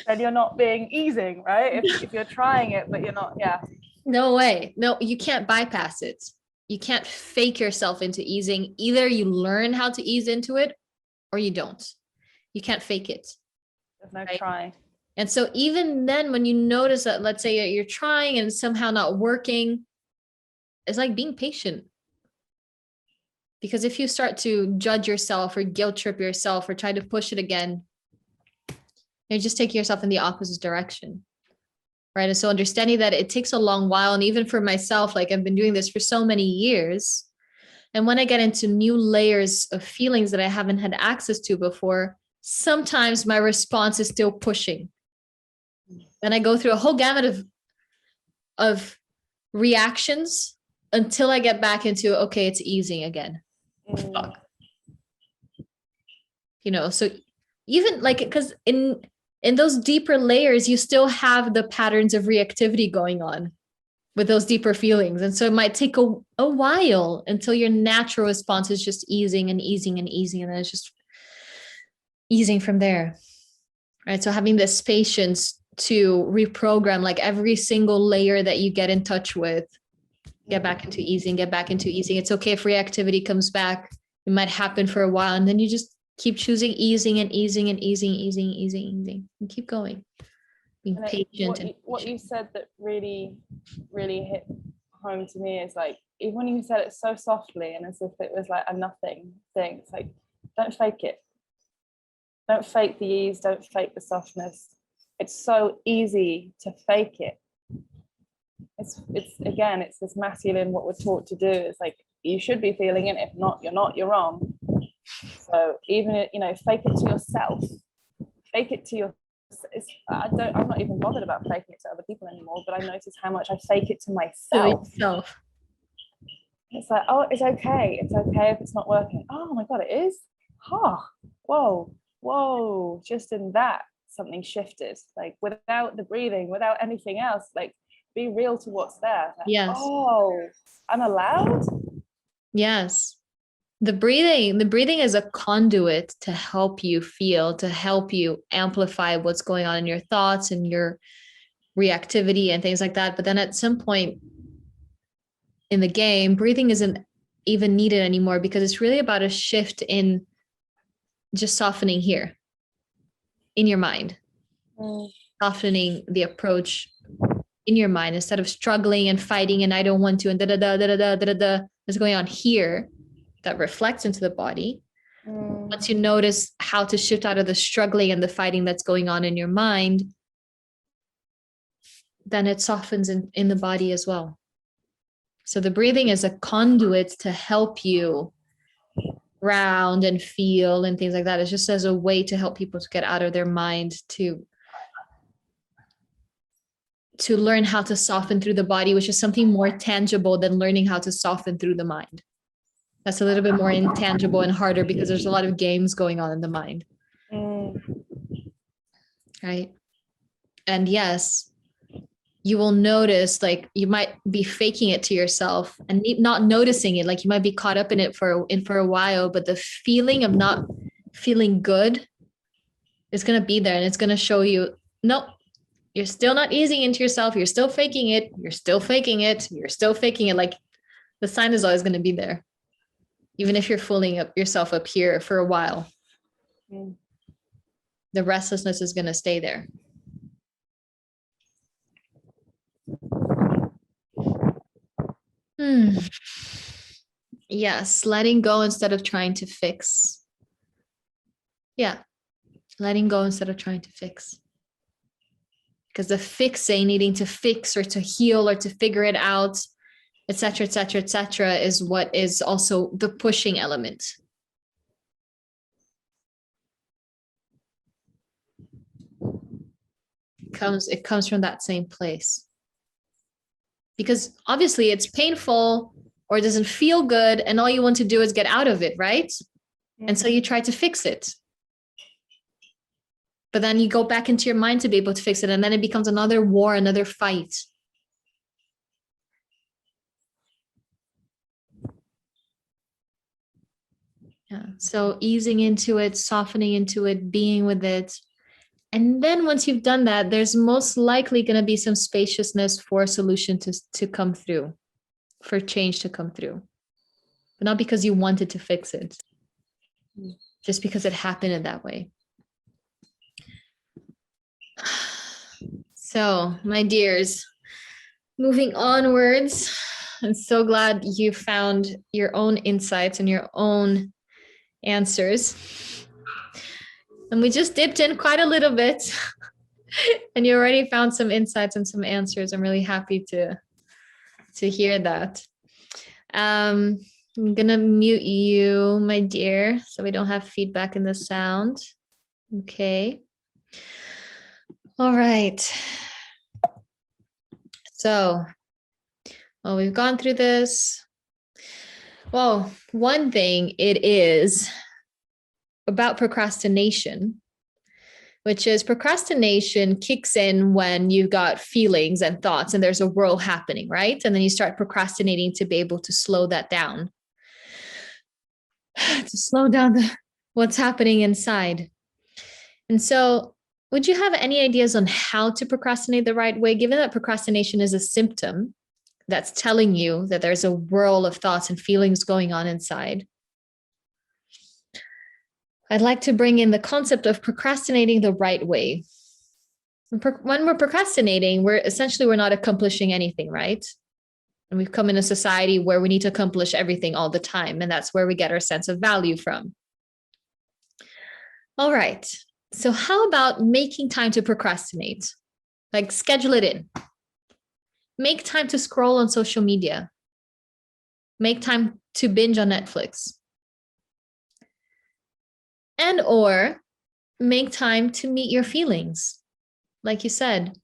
And you're not being easing, right? If you're trying it, but you're not, yeah. No way. No, you can't bypass it. You can't fake yourself into easing. Either you learn how to ease into it or you don't. You can't fake it. There's no try. And so even then, when you notice that, let's say you're trying and somehow not working, it's like being patient. Because if you start to judge yourself or guilt trip yourself or try to push it again, you're just taking yourself in the opposite direction. Right. And so understanding that it takes a long while. And even for myself, like I've been doing this for so many years. And when I get into new layers of feelings that I haven't had access to before, sometimes my response is still pushing. And I go through a whole gamut of reactions until I get back into, okay, it's easing again. Fuck. You know, so even like, because in those deeper layers, you still have the patterns of reactivity going on with those deeper feelings. And so it might take a while until your natural response is just easing and easing and easing. And then it's just easing from there. Right. So having this patience to reprogram like every single layer that you get in touch with, get back into easing, get back into easing. It's okay if reactivity comes back. It might happen for a while. And then you just keep choosing easing and easing and easing, and keep going. Being patient. What you said that really, really hit home to me is like, even when you said it so softly and as if it was like a nothing thing, it's like, don't fake it. Don't fake the ease, don't fake the softness. It's so easy to fake it. It's again, it's this masculine, what we're taught to do. It's like, you should be feeling it. If not, you're wrong. So even, you know, fake it to yourself. Fake it to your. I'm not even bothered about faking it to other people anymore. But I notice how much I fake it to myself. It's like, oh, it's okay. It's okay if it's not working. Oh my God, it is. Whoa. Just in that, something shifted. Like without the breathing, without anything else. Like be real to what's there. Like, yes. Oh, I'm allowed. Yes. The breathing is a conduit to help you feel, to help you amplify what's going on in your thoughts and your reactivity and things like that. But then at some point in the game, breathing isn't even needed anymore because it's really about a shift in just softening here in your mind, softening the approach in your mind instead of struggling and fighting and I don't want to and da-da-da is going on here. That reflects into the body. Once you notice how to shift out of the struggling and the fighting that's going on in your mind, then it softens in the body as well. So the breathing is a conduit to help you ground and feel and things like that. It's just as a way to help people to get out of their mind, to learn how to soften through the body, which is something more tangible than learning how to soften through the mind. That's a little bit more intangible and harder because there's a lot of games going on in the mind. Right. And yes, you will notice, like you might be faking it to yourself and not noticing it. Like you might be caught up in it for a while, but the feeling of not feeling good is going to be there and it's going to show you, nope, you're still not easing into yourself. You're still faking it. You're still faking it. You're still faking it. Like the sign is always going to be there. Even if you're fooling yourself up here for a while, the restlessness is going to stay there. Yes, letting go instead of trying to fix. Yeah, letting go instead of trying to fix. Because the fixing, needing to fix or to heal or to figure it out, etc., is what is also the pushing element. It comes from that same place. Because obviously it's painful or it doesn't feel good and all you want to do is get out of it, right? And so you try to fix it. But then you go back into your mind to be able to fix it. And then it becomes another war, another fight. Yeah. So easing into it, softening into it, being with it. And then once you've done that, there's most likely going to be some spaciousness for a solution to come through, for change to come through. But not because you wanted to fix it, just because it happened in that way. So, my dears, moving onwards, I'm so glad you found your own insights and your own answers. And we just dipped in quite a little bit, and you already found some insights and some answers. I'm really happy to hear that. I'm gonna mute you, my dear, so we don't have feedback in the sound. Okay. All right. So, well, we've gone through this. Well, one thing it is about procrastination, which is procrastination kicks in when you've got feelings and thoughts and there's a whirl happening, right? And then you start procrastinating to be able to slow that down, to slow down what's happening inside. And so, would you have any ideas on how to procrastinate the right way, given that procrastination is a symptom that's telling you that there's a whirl of thoughts and feelings going on inside? I'd like to bring in the concept of procrastinating the right way. When we're procrastinating, we're not accomplishing anything, right? And we've come in a society where we need to accomplish everything all the time. And that's where we get our sense of value from. All right. So how about making time to procrastinate? Like schedule it in. Make time to scroll on social media. Make time to binge on Netflix. And or make time to meet your feelings. Like you said,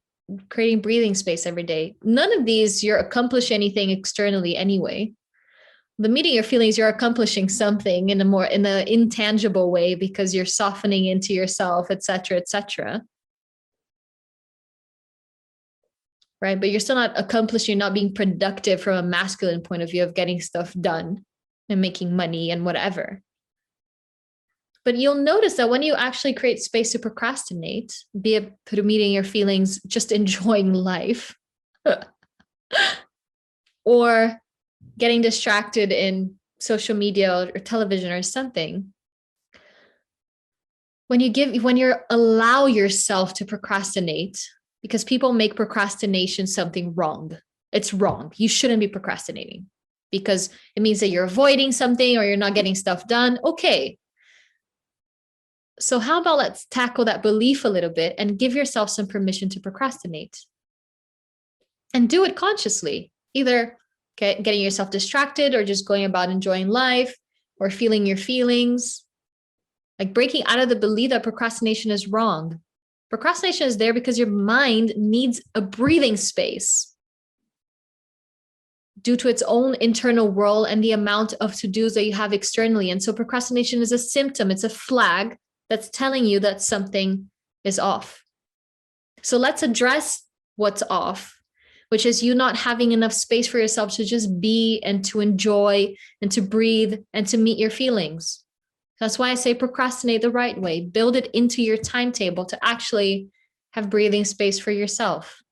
creating breathing space every day. None of these you're accomplishing anything externally anyway. The meeting your feelings, you're accomplishing something in the intangible way because you're softening into yourself, etc., etc. Right? But you're still not accomplishing, not being productive from a masculine point of view of getting stuff done and making money and whatever. But you'll notice that when you actually create space to procrastinate, be it through meeting your feelings, just enjoying life, or getting distracted in social media or television or something, when you allow yourself to procrastinate, because people make procrastination something wrong. It's wrong. You shouldn't be procrastinating because it means that you're avoiding something or you're not getting stuff done. Okay. So how about let's tackle that belief a little bit and give yourself some permission to procrastinate and do it consciously, either getting yourself distracted or just going about enjoying life or feeling your feelings, like breaking out of the belief that procrastination is wrong. Procrastination is there because your mind needs a breathing space due to its own internal world and the amount of to-dos that you have externally. And so procrastination is a symptom. It's a flag that's telling you that something is off. So let's address what's off, which is you not having enough space for yourself to just be and to enjoy and to breathe and to meet your feelings. That's why I say procrastinate the right way. Build it into your timetable to actually have breathing space for yourself.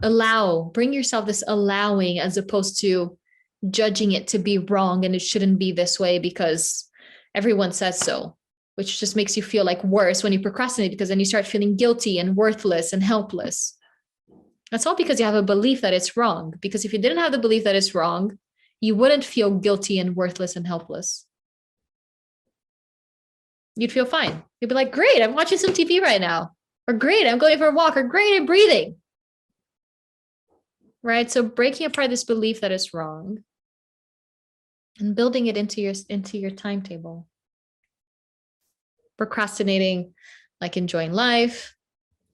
Bring yourself this allowing as opposed to judging it to be wrong and it shouldn't be this way because everyone says so, which just makes you feel like worse when you procrastinate because then you start feeling guilty and worthless and helpless. That's all because you have a belief that it's wrong. Because if you didn't have the belief that it's wrong, you wouldn't feel guilty and worthless and helpless. You'd feel fine. You'd be like, great, I'm watching some TV right now. Or great, I'm going for a walk. Or great, I'm breathing. Right? So breaking apart this belief that it's wrong and building it into your timetable. Procrastinating, like enjoying life,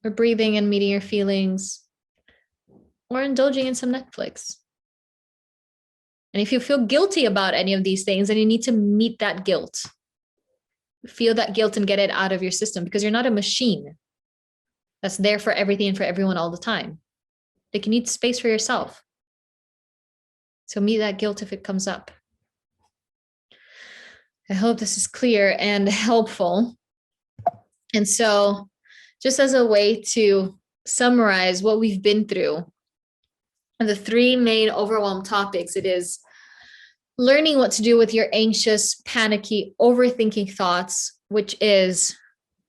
or breathing and meeting your feelings, or indulging in some Netflix. And if you feel guilty about any of these things, then you need to meet that guilt. feel that guilt and get it out of your system, because you're not a machine that's there for everything and for everyone all the time. Like, you need space for yourself. So meet that guilt if it comes up. I hope this is clear and helpful. And so just as a way to summarize what we've been through, and the three main overwhelm topics, it is learning what to do with your anxious, panicky, overthinking thoughts, which is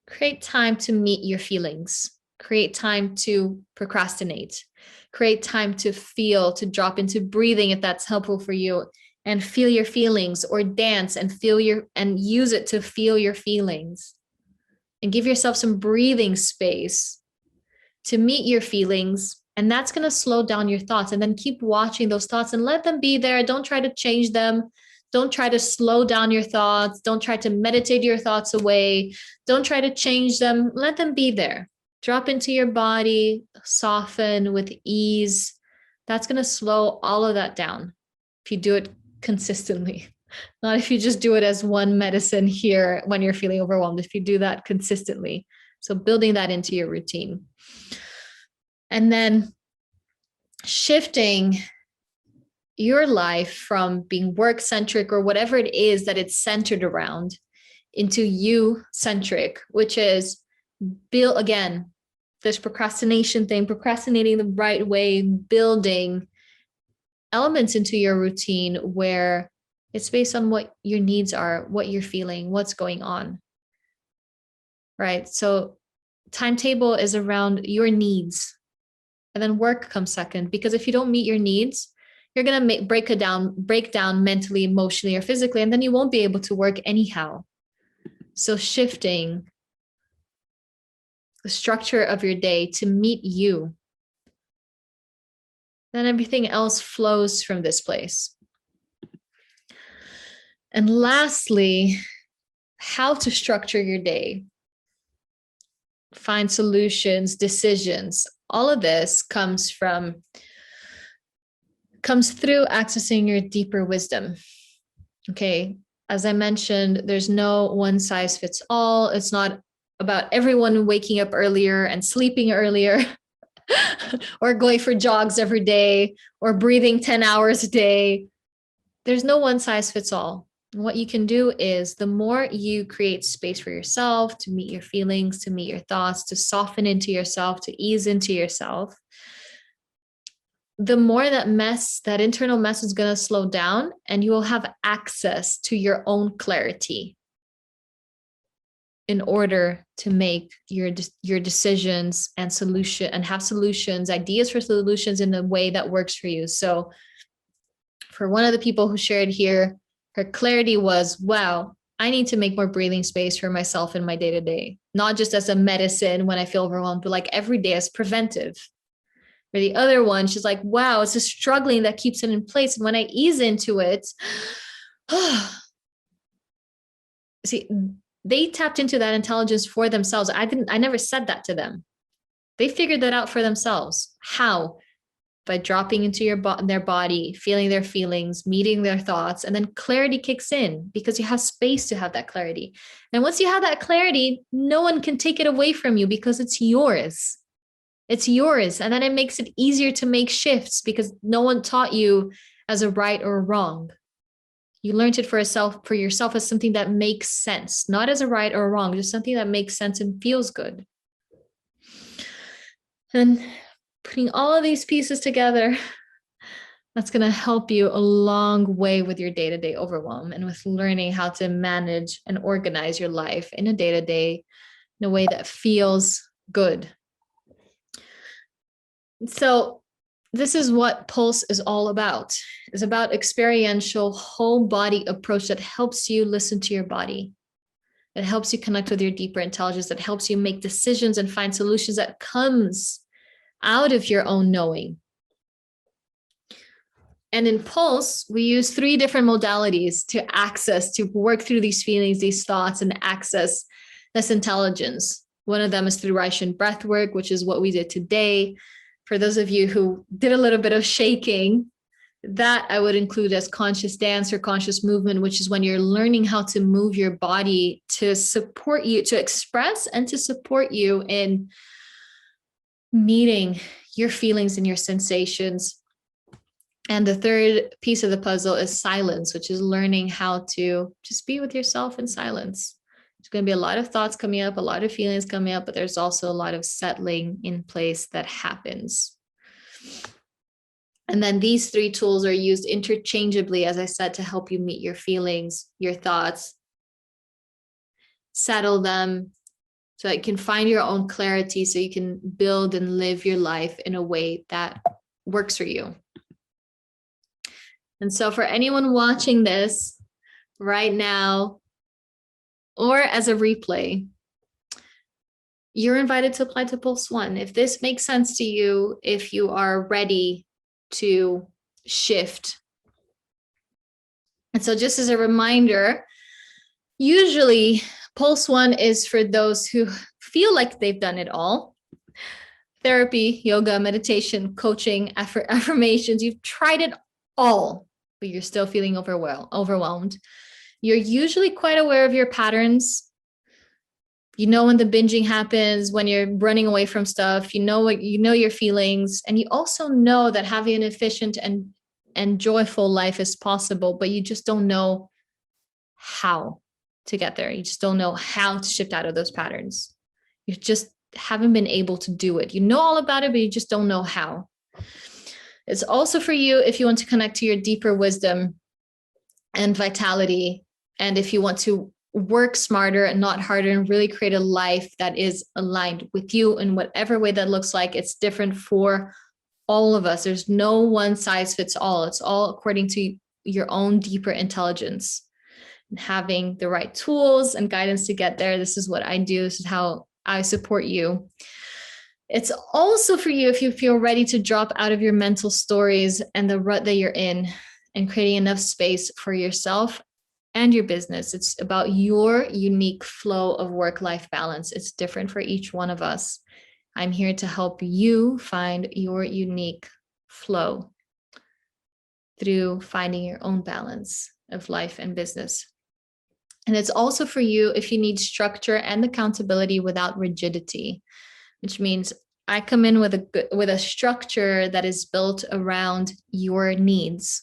create time to meet your feelings, create time to procrastinate, create time to feel, to drop into breathing if that's helpful for you, and feel your feelings, or dance and use it to feel your feelings, and give yourself some breathing space to meet your feelings. And that's going to slow down your thoughts, and then keep watching those thoughts and let them be there. Don't try to change them. Don't try to slow down your thoughts. Don't try to meditate your thoughts away. Don't try to change them. Let them be there. Drop into your body, soften with ease. That's going to slow all of that down if you do it consistently. Not if you just do it as one medicine here when you're feeling overwhelmed, if you do that consistently. So building that into your routine. And then shifting your life from being work-centric or whatever it is that it's centered around into you-centric, which is build, again, this procrastination thing, procrastinating the right way, building elements into your routine where it's based on what your needs are, what you're feeling, what's going on, right? So timetable is around your needs, and then work comes second, because if you don't meet your needs, you're going to break down mentally, emotionally, or physically, and then you won't be able to work anyhow. So shifting the structure of your day to meet you, then everything else flows from this place. And lastly, how to structure your day, find solutions, decisions. All of this comes through accessing your deeper wisdom. Okay. As I mentioned, there's no one size fits all. It's not about everyone waking up earlier and sleeping earlier or going for jogs every day or breathing 10 hours a day. There's no one size fits all. And what you can do is, the more you create space for yourself to meet your feelings, to meet your thoughts, to soften into yourself, to ease into yourself, the more that internal mess is going to slow down, and you will have access to your own clarity in order to make your decisions and have solutions, ideas for solutions in a way that works for you. So for one of the people who shared here, her clarity was, wow, I need to make more breathing space for myself in my day-to-day, not just as a medicine when I feel overwhelmed, but like every day as preventive. For the other one, she's like, wow, it's a struggling that keeps it in place. And when I ease into it, see, they tapped into that intelligence for themselves. I never said that to them. They figured that out for themselves. How? By dropping into their body, feeling their feelings, meeting their thoughts, and then clarity kicks in, because you have space to have that clarity. And once you have that clarity, no one can take it away from you, because it's yours. It's yours. And then it makes it easier to make shifts, because no one taught you as a right or a wrong. You learned it for yourself as something that makes sense, not as a right or a wrong, just something that makes sense and feels good. And putting all of these pieces together, that's going to help you a long way with your day-to-day overwhelm, and with learning how to manage and organize your life in a day-to-day in a way that feels good. So this is what Pulse is all about. It's about experiential whole body approach that helps you listen to your body. It helps you connect with your deeper intelligence. That helps you make decisions and find solutions that comes out of your own knowing. And in Pulse, we use 3 different modalities to work through these feelings, these thoughts, and access this intelligence. One of them is through Raishan breath work, which is what we did today. For those of you who did a little bit of shaking, that I would include as conscious dance or conscious movement, which is when you're learning how to move your body to support you, to express and to support you in meeting your feelings and your sensations. And the third piece of the puzzle is silence, which is learning how to just be with yourself in silence. There's going to be a lot of thoughts coming up, a lot of feelings coming up, but there's also a lot of settling in place that happens. And then these three tools are used interchangeably, as I said, to help you meet your feelings, your thoughts, settle them so that you can find your own clarity, so you can build and live your life in a way that works for you. And so for anyone watching this right now or as a replay, you're invited to apply to Pulse One. If this makes sense to you, if you are ready to shift. And so just as a reminder, usually Pulse One is for those who feel like they've done it all. Therapy, yoga, meditation, coaching, affirmations, you've tried it all, but you're still feeling overwhelmed. You're usually quite aware of your patterns. You know when the binging happens, when you're running away from stuff, you know your feelings, and you also know that having an efficient and joyful life is possible, but you just don't know how to get there. You just don't know how to shift out of those patterns. You just haven't been able to do it. You know all about it, but you just don't know how. It's also for you if you want to connect to your deeper wisdom and vitality, and if you want to work smarter and not harder and really create a life that is aligned with you in whatever way that looks like. It's different for all of us. There's no one size fits all. It's all according to your own deeper intelligence. And having the right tools and guidance to get there. This is what I do. This is how I support you. It's also for you if you feel ready to drop out of your mental stories and the rut that you're in and creating enough space for yourself and your business. It's about your unique flow of work-life balance. It's different for each one of us. I'm here to help you find your unique flow through finding your own balance of life and business. And it's also for you if you need structure and accountability without rigidity, which means I come in with a structure that is built around your needs.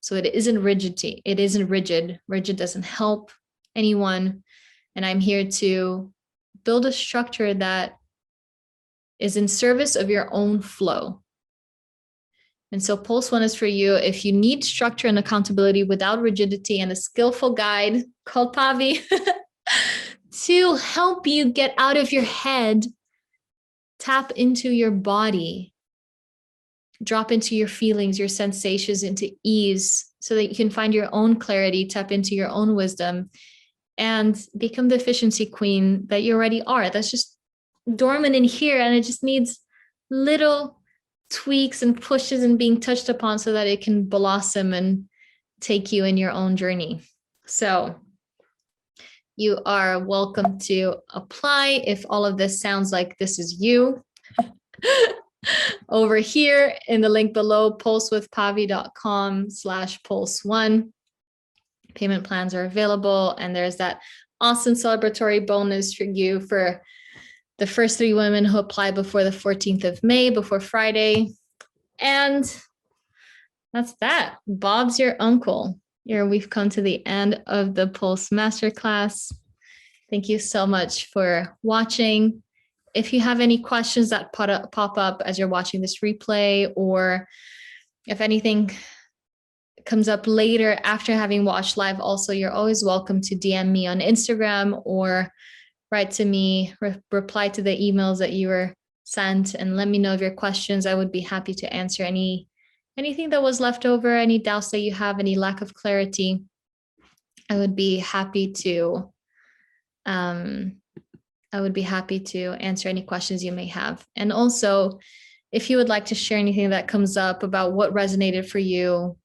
So it isn't rigidity. It isn't rigid. Rigid doesn't help anyone. And I'm here to build a structure that is in service of your own flow. And so Pulse One is for you if you need structure and accountability without rigidity, and a skillful guide called Pavi to help you get out of your head, tap into your body, drop into your feelings, your sensations, into ease, so that you can find your own clarity, tap into your own wisdom, and become the efficiency queen that you already are. That's just dormant in here, and it just needs little tweaks and pushes and being touched upon so that it can blossom and take you in your own journey. So you are welcome to apply if all of this sounds like this is you. Over here in the link below, pulsewithpavi.com/pulse1. Payment plans are available, and there's that awesome celebratory bonus for you for the first 3 women who apply before the 14th of May, before Friday. And that's that. Bob's your uncle. Here we've come to the end of the Pulse Masterclass. Thank you so much for watching. If you have any questions that pop up as you're watching this replay, or if anything comes up later after having watched live, also, you're always welcome to DM me on Instagram or write to me, reply to the emails that you were sent, and let me know of your questions. I would be happy to answer anything that was left over, any doubts that you have, any lack of clarity. I would be happy to answer any questions you may have. And also, if you would like to share anything that comes up about what resonated for you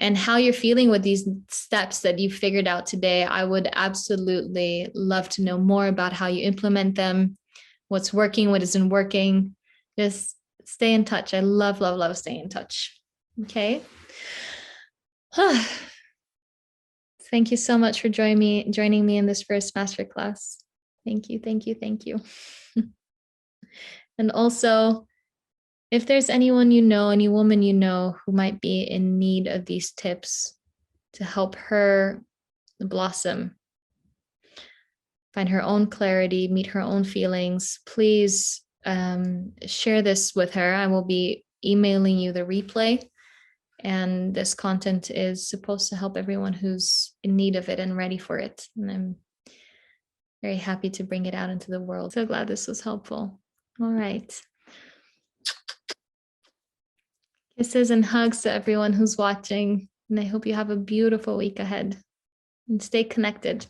and how you're feeling with these steps that you figured out today, I would absolutely love to know more about how you implement them, what's working, what isn't working. Just stay in touch. I love, love, love staying in touch. Okay. Thank you so much for joining me in this first masterclass. Thank you, thank you, thank you. And also, if there's anyone you know, any woman you know who might be in need of these tips to help her blossom, find her own clarity, meet her own feelings, please share this with her. I will be emailing you the replay. And this content is supposed to help everyone who's in need of it and ready for it. And I'm very happy to bring it out into the world. So glad this was helpful. All right. Kisses and hugs to everyone who's watching. And I hope you have a beautiful week ahead and stay connected.